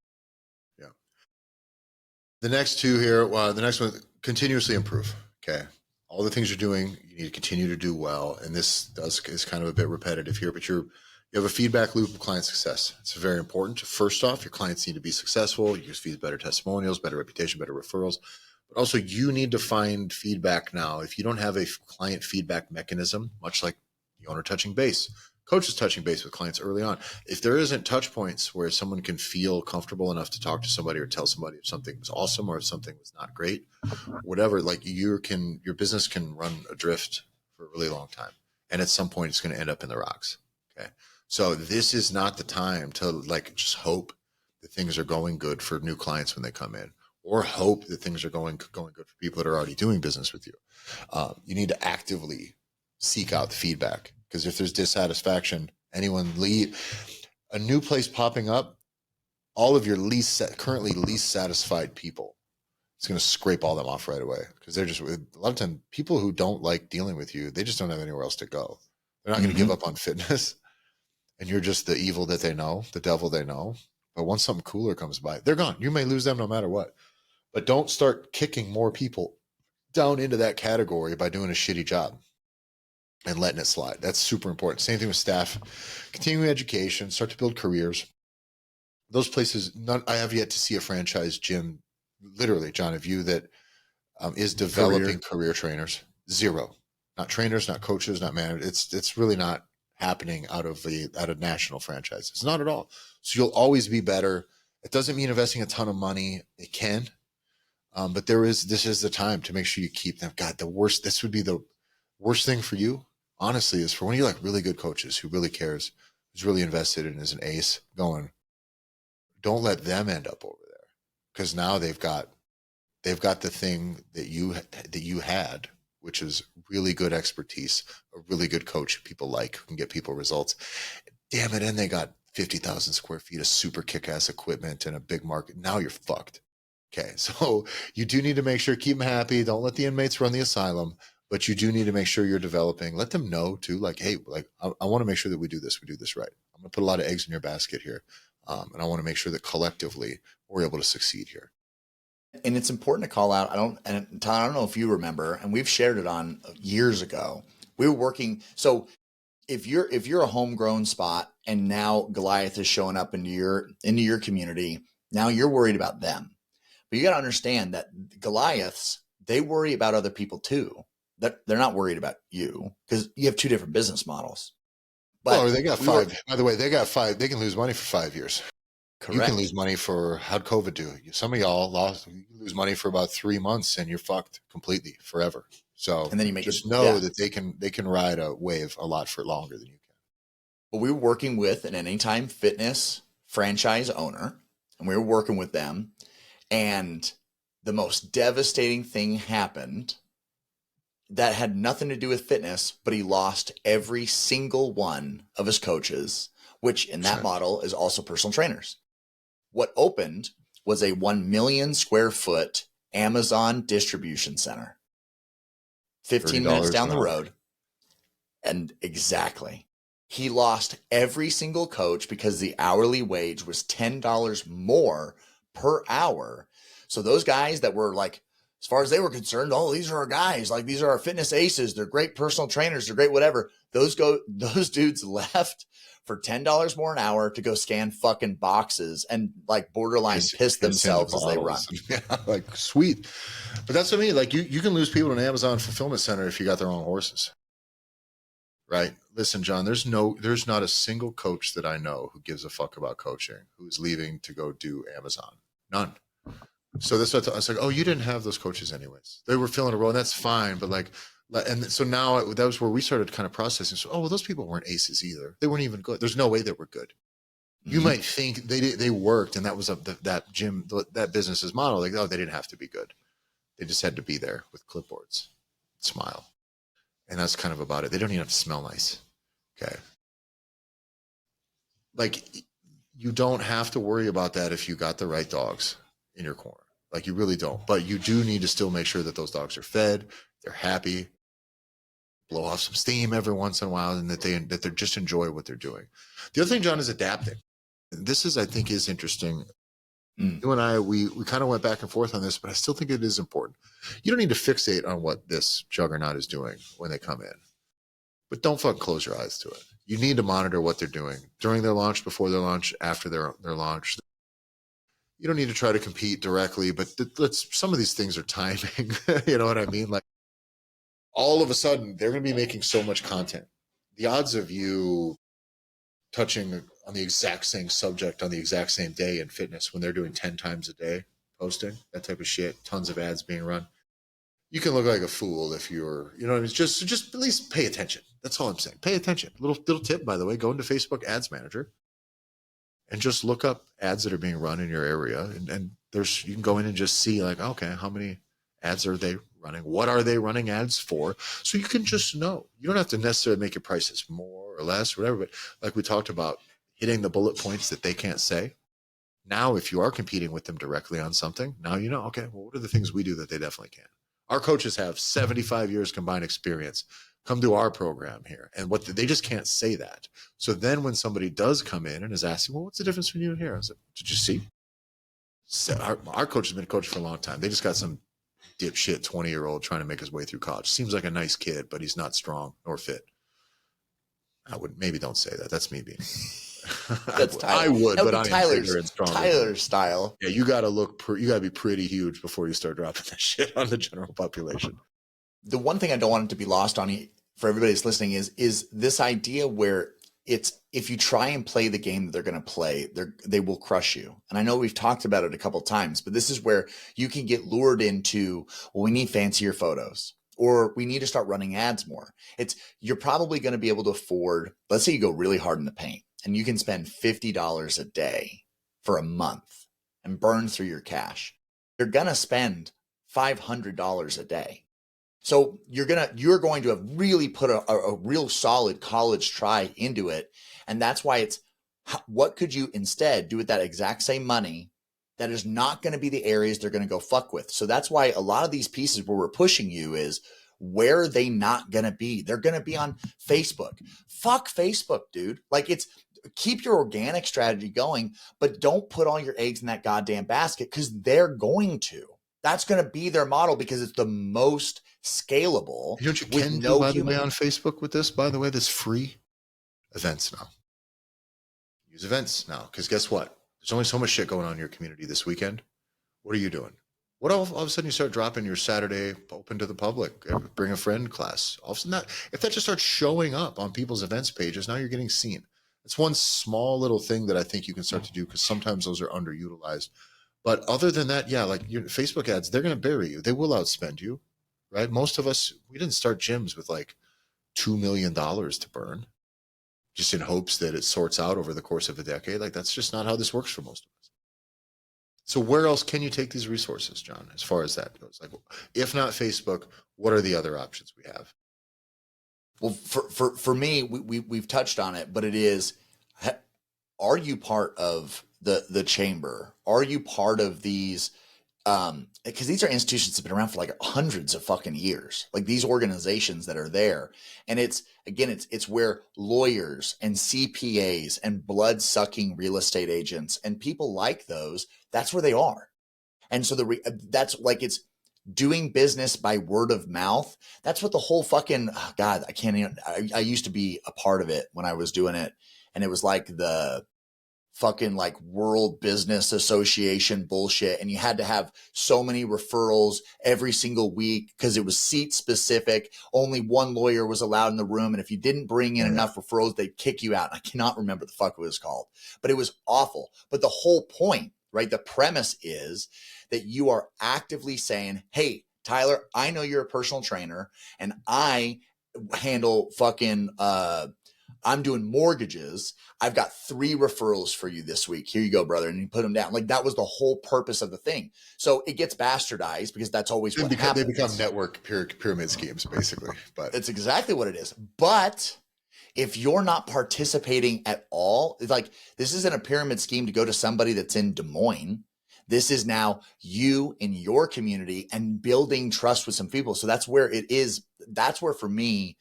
Yeah. The next two here, the next one, continuously improve. Okay. All the things you're doing, you need to continue to do well. And this is kind of a bit repetitive here, but you have a feedback loop of client success. It's very important. First off, your clients need to be successful. You use better testimonials, better reputation, better referrals. But also you need to find feedback now. If you don't have a client feedback mechanism, much like the owner touching base, coach is touching base with clients early on. If there isn't touch points where someone can feel comfortable enough to talk to somebody or tell somebody if something was awesome or if something was not great, whatever, like your business can run adrift for a really long time. And at some point it's going to end up in the rocks. Okay. So this is not the time to like just hope that things are going good for new clients when they come in, or hope that things are going good for people that are already doing business with you. You need to actively seek out the feedback, because if there's dissatisfaction, a new place popping up, all of your currently least satisfied people, it's going to scrape all them off right away, because they're just, a lot of times people who don't like dealing with you, they just don't have anywhere else to go. They're not going to give up on fitness. And you're just the evil that they know, the devil they know. But once something cooler comes by, they're gone. You may lose them no matter what. But don't start kicking more people down into that category by doing a shitty job and letting it slide. That's super important. Same thing with staff. Continuing education, start to build careers. Those places, I have yet to see a franchise gym, literally, John, of you that is developing career trainers. Zero. Not trainers, not coaches, not managers. It's really not happening out of national franchises. Not at all. So you'll always be better. It doesn't mean investing a ton of money. It can, but this is the time to make sure you keep them. God, this would be the worst thing for you, honestly, is for one of you like really good coaches who really cares, who's really invested and is an ace going. Don't let them end up over there, because now they've got the thing that you had, which is really good expertise, a really good coach people like, who can get people results. Damn it. And they got 50,000 square feet of super kick-ass equipment and a big market. Now you're fucked. Okay. So you do need to make sure, keep them happy. Don't let the inmates run the asylum, but you do need to make sure you're developing. Let them know too, like, hey, like I want to make sure that we do this right. I'm going to put a lot of eggs in your basket here. And I want to make sure that collectively we're able to succeed here. And it's important to call out. Todd, I don't know if you remember, and we've shared it on years ago. We were working. So if you're a homegrown spot and now Goliath is showing up into your community, now you're worried about them. But you got to understand that Goliaths, they worry about other people too. That they're not worried about you, because you have two different business models. But they got five. By the way, they got five. They can lose money for 5 years. Correct. You can lose money for, how'd COVID do? Some of y'all lose money for about 3 months and you're fucked completely forever. So, and then you just know that they can ride a wave a lot for longer than you can. Well, we were working with an Anytime Fitness franchise owner, and we were working with them, and the most devastating thing happened that had nothing to do with fitness, but he lost every single one of his coaches, which in that model is also personal trainers. What opened was a 1 million square foot Amazon distribution center, 15 minutes down the road. And exactly. He lost every single coach because the hourly wage was $10 more per hour. So those guys that were like, as far as they were concerned, oh, these are our guys. Like, these are our fitness aces. They're great personal trainers. They're great, whatever. Those dudes left for $10 more an hour to go scan fucking boxes and like borderline piss themselves as they run. Yeah, like sweet. But that's what I mean. Like you can lose people in an Amazon fulfillment center if you got the wrong horses. Right. Listen, John, there's not a single coach that I know who gives a fuck about coaching who's leaving to go do Amazon. None. So that's what I was like, oh, you didn't have those coaches anyways. They were filling a role, and that's fine. But like, and so now that was where we started kind of processing. So, oh, well, those people weren't aces either. They weren't even good. There's no way they were good. Mm-hmm. You might think they worked, and that was that gym, that business's model. Like, oh, they didn't have to be good. They just had to be there with clipboards, smile. And that's kind of about it. They don't even have to smell nice. Okay. Like, you don't have to worry about that if you got the right dogs in your corner. Like, you really don't. But you do need to still make sure that those dogs are fed, they're happy, blow off some steam every once in a while, and that they just enjoy what they're doing. The other thing, John, is adapting. This is, I think, is interesting. You and I, we kind of went back and forth on this, but I still think it is important. You don't need to fixate on what this juggernaut is doing when they come in, but don't fucking close your eyes to it. You need to monitor what they're doing during their launch, before their launch, after their launch. You don't need to try to compete directly, but some of these things are timing. You know what I mean? Like, all of a sudden, they're going to be making so much content. The odds of you touching on the exact same subject on the exact same day in fitness when they're doing 10 times a day posting, that type of shit, tons of ads being run. You can look like a fool if you're, you know what I mean? Just at least pay attention. That's all I'm saying. Pay attention. Little tip, by the way, go into Facebook Ads Manager and just look up ads that are being run in your area. And you can go in and just see like, okay, how many ads are they running? What are they running ads for? So you can just know. You don't have to necessarily make your prices more or less, whatever. But like we talked about, hitting the bullet points that they can't say. Now, if you are competing with them directly on something, now you know, okay, well, what are the things we do that they definitely can? Our coaches have 75 years combined experience. Come to our program here. And they just can't say that. So then when somebody does come in and is asking, well, what's the difference between you and here? I was like, did you see? So our coach has been coaching for a long time. They just got some dipshit 20-year-old trying to make his way through college. Seems like a nice kid, but he's not strong nor fit. Maybe don't say that. That's me being. That's Tyler. I would, but I'm Tyler's style. Yeah, you got to be pretty huge before you start dropping that shit on the general population. The one thing I don't want it to be lost on for everybody that's listening is this idea where it's, if you try and play the game that they're going to play, they will crush you. And I know we've talked about it a couple of times, but this is where you can get lured into, well, we need fancier photos, or we need to start running ads more. You're probably going to be able to afford, let's say you go really hard in the paint and you can spend $50 a day for a month and burn through your cash. You're going to spend $500 a day. So you're going to have really put a real solid college try into it. And that's why what could you instead do with that exact same money that is not going to be the areas they're going to go fuck with? So that's why a lot of these pieces where we're pushing you is, where are they not going to be? They're going to be on Facebook. Fuck Facebook, dude. Like, keep your organic strategy going, but don't put all your eggs in that goddamn basket, because they're going to. That's going to be their model because it's the most scalable. You know what you can do, by the way, on Facebook with this, by the way, this free events now. Use events now, because guess what? There's only so much shit going on in your community this weekend. What are you doing? What all of a sudden you start dropping your Saturday open to the public, bring a friend class. All of a sudden if that just starts showing up on people's events pages, now you're getting seen. It's one small little thing that I think you can start to do, because sometimes those are underutilized. But other than that, yeah, like your Facebook ads, they're going to bury you. They will outspend you, right? Most of us, we didn't start gyms with like $2 million to burn, just in hopes that it sorts out over the course of a decade. Like, that's just not how this works for most of us. So where else can you take these resources, John, as far as that goes? Like, if not Facebook, what are the other options we have? Well, for me, we've touched on it, but it is, are you part of the chamber? Are you part of these? Because these are institutions that have been around for like hundreds of fucking years, like these organizations that are there. And it's, again, it's where lawyers and CPAs and blood sucking real estate agents and people like those, that's where they are. And so that's like, it's doing business by word of mouth. That's what the whole fucking, oh God, I can't even, I used to be a part of it when I was doing it. And it was like the fucking like World Business Association bullshit. And you had to have so many referrals every single week because it was seat specific. Only one lawyer was allowed in the room. And if you didn't bring in enough referrals, they'd kick you out. And I cannot remember the fuck what it was called, but it was awful. But the whole point, right? The premise is that you are actively saying, hey, Tyler, I know you're a personal trainer and I handle fucking, I'm doing mortgages. I've got 3 referrals for you this week. Here you go, brother. And you put them down. Like that was the whole purpose of the thing. So it gets bastardized because that's always what happens. They become network pyramid schemes, basically. But it's exactly what it is. But if you're not participating at all, it's like this isn't a pyramid scheme to go to somebody that's in Des Moines. This is now you in your community and building trust with some people. So that's where it is. That's where for me,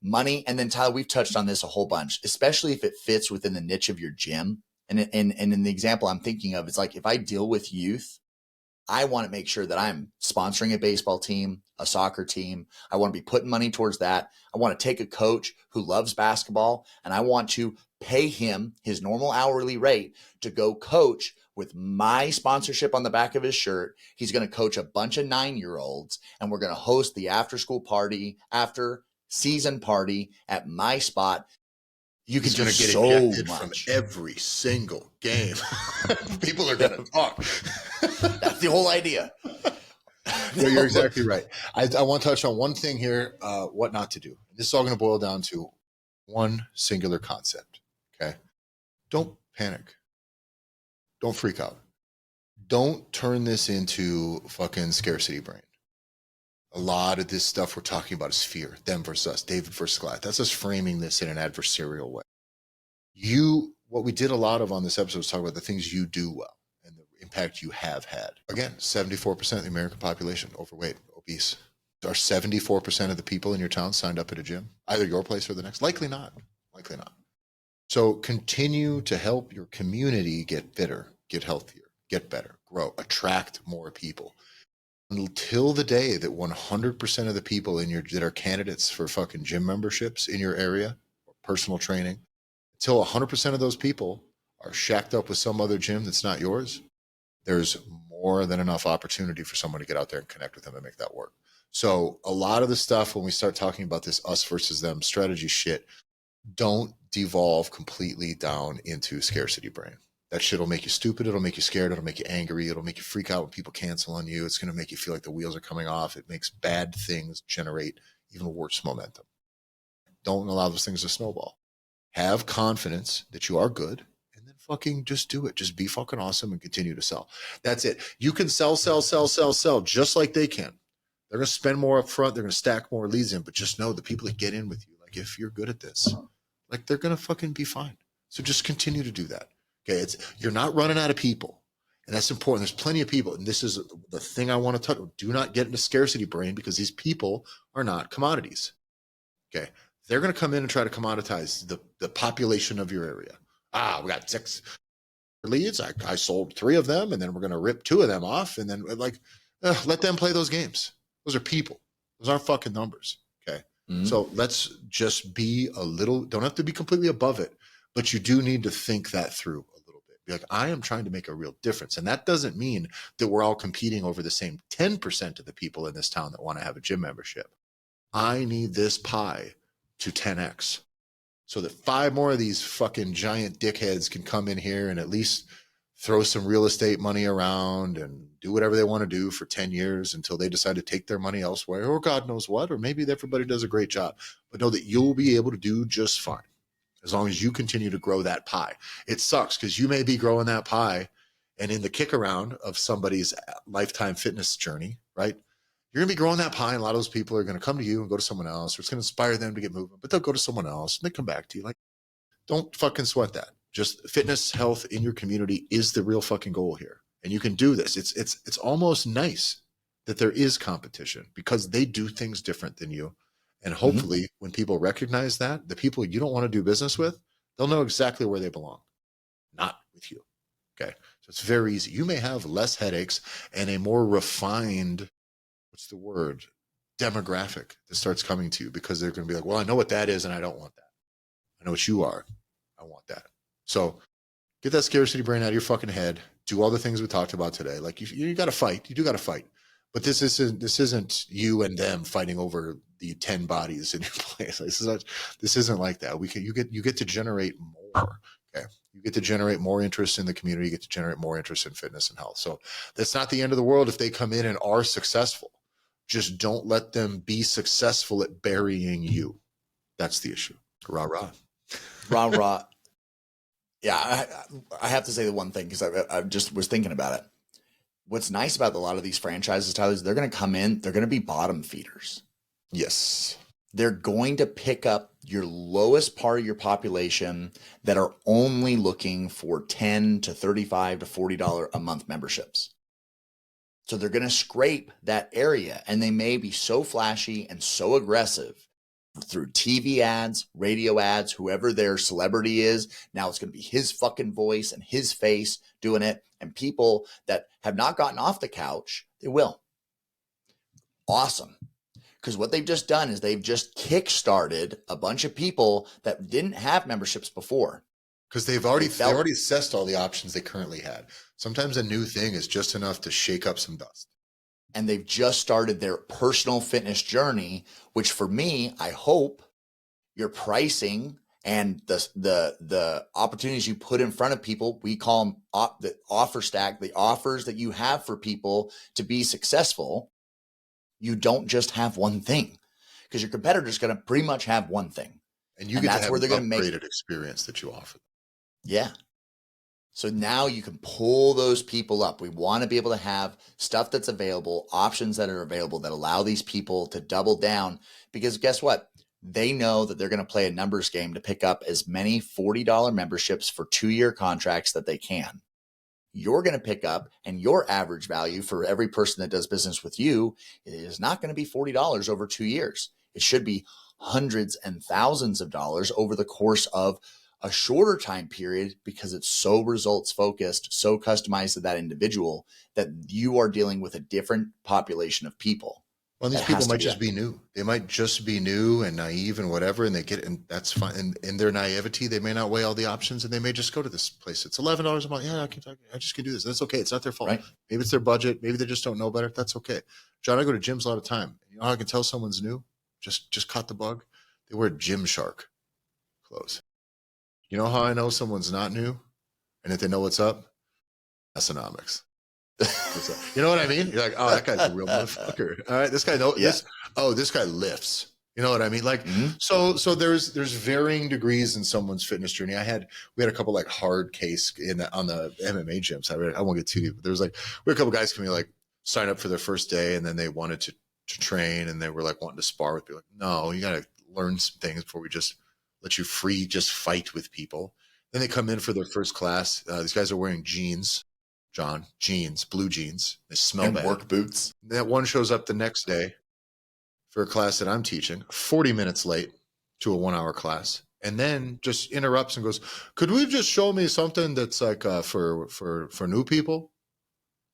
money. And then Tyler, we've touched on this a whole bunch, especially if it fits within the niche of your gym. And in the example I'm thinking of, it's like, if I deal with youth, I want to make sure that I'm sponsoring a baseball team, a soccer team. I want to be putting money towards that. I want to take a coach who loves basketball and I want to pay him his normal hourly rate to go coach with my sponsorship on the back of his shirt. He's going to coach a bunch of 9-year-olds and we're going to host the after school party, after season party at my spot. You can do so ejected much from every single game. People are going to talk. That's the whole idea. No, you're exactly right. I want to touch on one thing here, what not to do. This is all going to boil down to one singular concept. Okay. Don't panic. Don't freak out. Don't turn this into fucking scarcity brain. A lot of this stuff we're talking about is fear, them versus us, David versus Goliath. That's us framing this in an adversarial way. What we did a lot of on this episode was talk about the things you do well and the impact you have had. Again, 74% of the American population, overweight, obese. Are 74% of the people in your town signed up at a gym? Either your place or the next? Likely not. Likely not. So continue to help your community get fitter, get healthier, get better, grow, attract more people. Until the day that 100% of the people that are candidates for fucking gym memberships in your area or personal training, until 100% of those people are shacked up with some other gym that's not yours, there's more than enough opportunity for someone to get out there and connect with them and make that work. So a lot of the stuff when we start talking about this us versus them strategy shit, don't devolve completely down into scarcity brain. That shit will make you stupid. It'll make you scared. It'll make you angry. It'll make you freak out when people cancel on you. It's going to make you feel like the wheels are coming off. It makes bad things generate even worse momentum. Don't allow those things to snowball. Have confidence that you are good and then fucking just do it. Just be fucking awesome and continue to sell. That's it. You can sell just like they can. They're going to spend more up front. They're going to stack more leads in, but just know the people that get in with you, like if you're good at this, like they're going to fucking be fine. So just continue to do that. Okay, you're not running out of people, and that's important. There's plenty of people, and this is the thing I want to touch on. Do not get into scarcity brain because these people are not commodities. Okay, they're going to come in and try to commoditize the population of your area. We got 6 leads. I sold 3 of them, and then we're going to rip 2 of them off, and then let them play those games. Those are people. Those aren't fucking numbers. Okay, So let's just be don't have to be completely above it, but you do need to think that through. Be like, I am trying to make a real difference. And that doesn't mean that we're all competing over the same 10% of the people in this town that want to have a gym membership. I need this pie to 10x so that 5 more of these fucking giant dickheads can come in here and at least throw some real estate money around and do whatever they want to do for 10 years until they decide to take their money elsewhere or God knows what, or maybe everybody does a great job. But know that you'll be able to do just fine as long as you continue to grow that pie. It sucks because you may be growing that pie and in the kick around of somebody's lifetime fitness journey, right? You're going to be growing that pie and a lot of those people are going to come to you and go to someone else, or it's going to inspire them to get moving, but they'll go to someone else and they come back to you. Like, don't fucking sweat that. Just fitness, health in your community is the real fucking goal here. And you can do this. It's almost nice that there is competition because they do things different than you. And hopefully when people recognize that, the people you don't want to do business with, they'll know exactly where they belong, not with you. Okay. So it's very easy. You may have less headaches and a more refined, what's the word, demographic that starts coming to you because they're going to be like, well, I know what that is and I don't want that. I know what you are. I want that. So get that scarcity brain out of your fucking head. Do all the things we talked about today. Like you got to fight. You do got to fight. But this isn't you and them fighting over the 10 bodies in your place. This isn't like that. You get to generate more. Okay. You get to generate more interest in the community. You get to generate more interest in fitness and health. So that's not the end of the world if they come in and are successful. Just don't let them be successful at burying you. That's the issue. Rah, rah. Rah, rah. Yeah, I have to say the one thing because I just was thinking about it. What's nice about a lot of these franchises, Tyler, is they're going to come in, they're going to be bottom feeders. Yes. They're going to pick up your lowest part of your population that are only looking for $10 to $35 to $40 a month memberships. So they're going to scrape that area, and they may be so flashy and so aggressive through TV ads, radio ads, whoever their celebrity is. Now it's going to be his fucking voice and his face doing it. And people that have not gotten off the couch, they will. Awesome. Because what they've just done is they've just kickstarted a bunch of people that didn't have memberships before. Because they've already assessed all the options they currently had. Sometimes a new thing is just enough to shake up some dust. And they've just started their personal fitness journey, which for me, I hope your pricing and the opportunities you put in front of people, we call them the offer stack, the offers that you have for people to be successful. You don't just have one thing because your competitor's going to pretty much have one thing. And you get to have where they're going to upgraded experience that you offer. Yeah. So now you can pull those people up. We want to be able to have stuff that's available, options that are available that allow these people to double down because guess what? They know that they're going to play a numbers game to pick up as many $40 memberships for 2-year contracts that they can. You're going to pick up, and your average value for every person that does business with you is not going to be $40 over 2 years. It should be hundreds and thousands of dollars over the course of a shorter time period because it's so results focused, so customized to that individual that you are dealing with a different population of people. Well, these people might just be new. They might just be new and naive and whatever, and that's fine. And in their naivety, they may not weigh all the options, and they may just go to this place. It's $11 a month. Yeah, I just can do this. That's okay. It's not their fault. Right. Maybe it's their budget. Maybe they just don't know better. That's okay. John, I go to gyms a lot of time. You know how I can tell someone's new? Just caught the bug. They wear Gymshark clothes. You know how I know someone's not new and that they know what's up? Economics. You know what I mean? You're like, oh, that guy's a real motherfucker. All right, this guy knows this. Oh, this guy lifts. You know what I mean? Like, so there's varying degrees in someone's fitness journey. We had a couple like hard case on the MMA gyms. I won't get too deep, but there was we had a couple guys coming like sign up for their first day, and then they wanted to train, and they were like wanting to spar with people. Like, no, you got to learn some things before we just let you free just fight with people. Then they come in for their first class. These guys are wearing jeans. John, jeans, blue jeans. They smell bad. Work boots. That one shows up the next day for a class that I'm teaching, 40 minutes late to a 1-hour class, and then just interrupts and goes, "Could we just show me something that's like for new people?"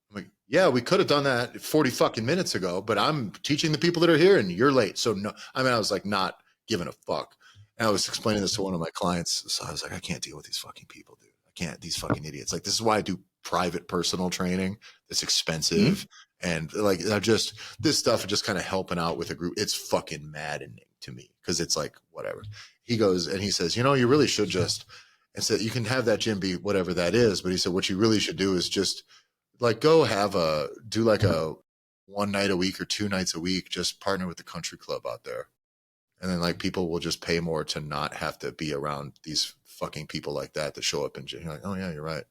I'm like, "Yeah, we could have done that 40 fucking minutes ago, but I'm teaching the people that are here, and you're late." So no, I mean, I was like not giving a fuck, and I was explaining this to one of my clients. So I was like, I can't deal with these fucking people, dude. I can't. These fucking idiots. Like, this is why I do private personal training. It's expensive. And like, this stuff is just kind of helping out with a group. It's fucking maddening to me because it's like, whatever. He goes and he says, you really should just, and said, you can have that gym be whatever that is. But he said, what you really should do is just like do a 1 night a week or 2 nights a week, just partner with the country club out there. And then like people will just pay more to not have to be around these fucking people like that show up in gym. You're like, oh yeah, you're right.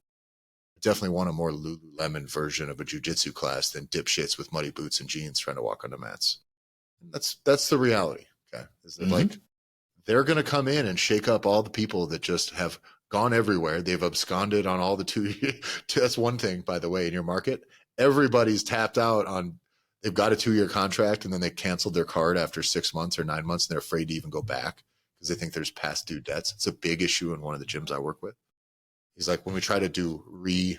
Definitely want a more Lululemon version of a jiu-jitsu class than dipshits with muddy boots and jeans trying to walk on the mats. That's the reality. Okay. Is that like they're going to come in and shake up all the people that just have gone everywhere. They've absconded on all the 2 year. That's one thing, by the way, in your market. Everybody's tapped out on, they've got a 2-year contract and then they canceled their card after 6 months or 9 months and they're afraid to even go back because they think there's past due debts. It's a big issue in one of the gyms I work with. He's like, when we try to to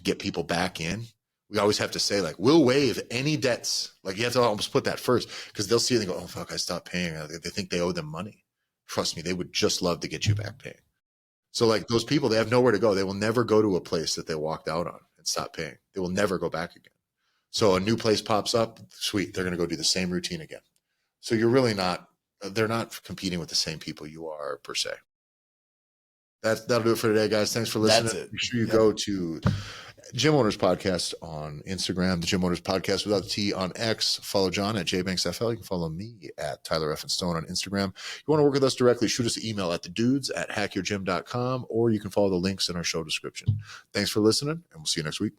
get people back in, we always have to say, like, we'll waive any debts. Like, you have to almost put that first because they'll see it and go, oh, fuck, I stopped paying. They think they owe them money. Trust me, they would just love to get you back paying. So, like, those people, they have nowhere to go. They will never go to a place that they walked out on and stop paying. They will never go back again. So a new place pops up, sweet, they're going to go do the same routine again. So you're really not, they're not competing with the same people you are per se. That'll do it for today, guys. Thanks for listening. That's it. Make sure you go to Gym Owners Podcast on Instagram, the Gym Owners Podcast without the T on X. Follow John at JBanksFL. You can follow me at Tyler F. and Stone on Instagram. If you want to work with us directly, shoot us an email at thedudes@hackyourgym.com, or you can follow the links in our show description. Thanks for listening, and we'll see you next week.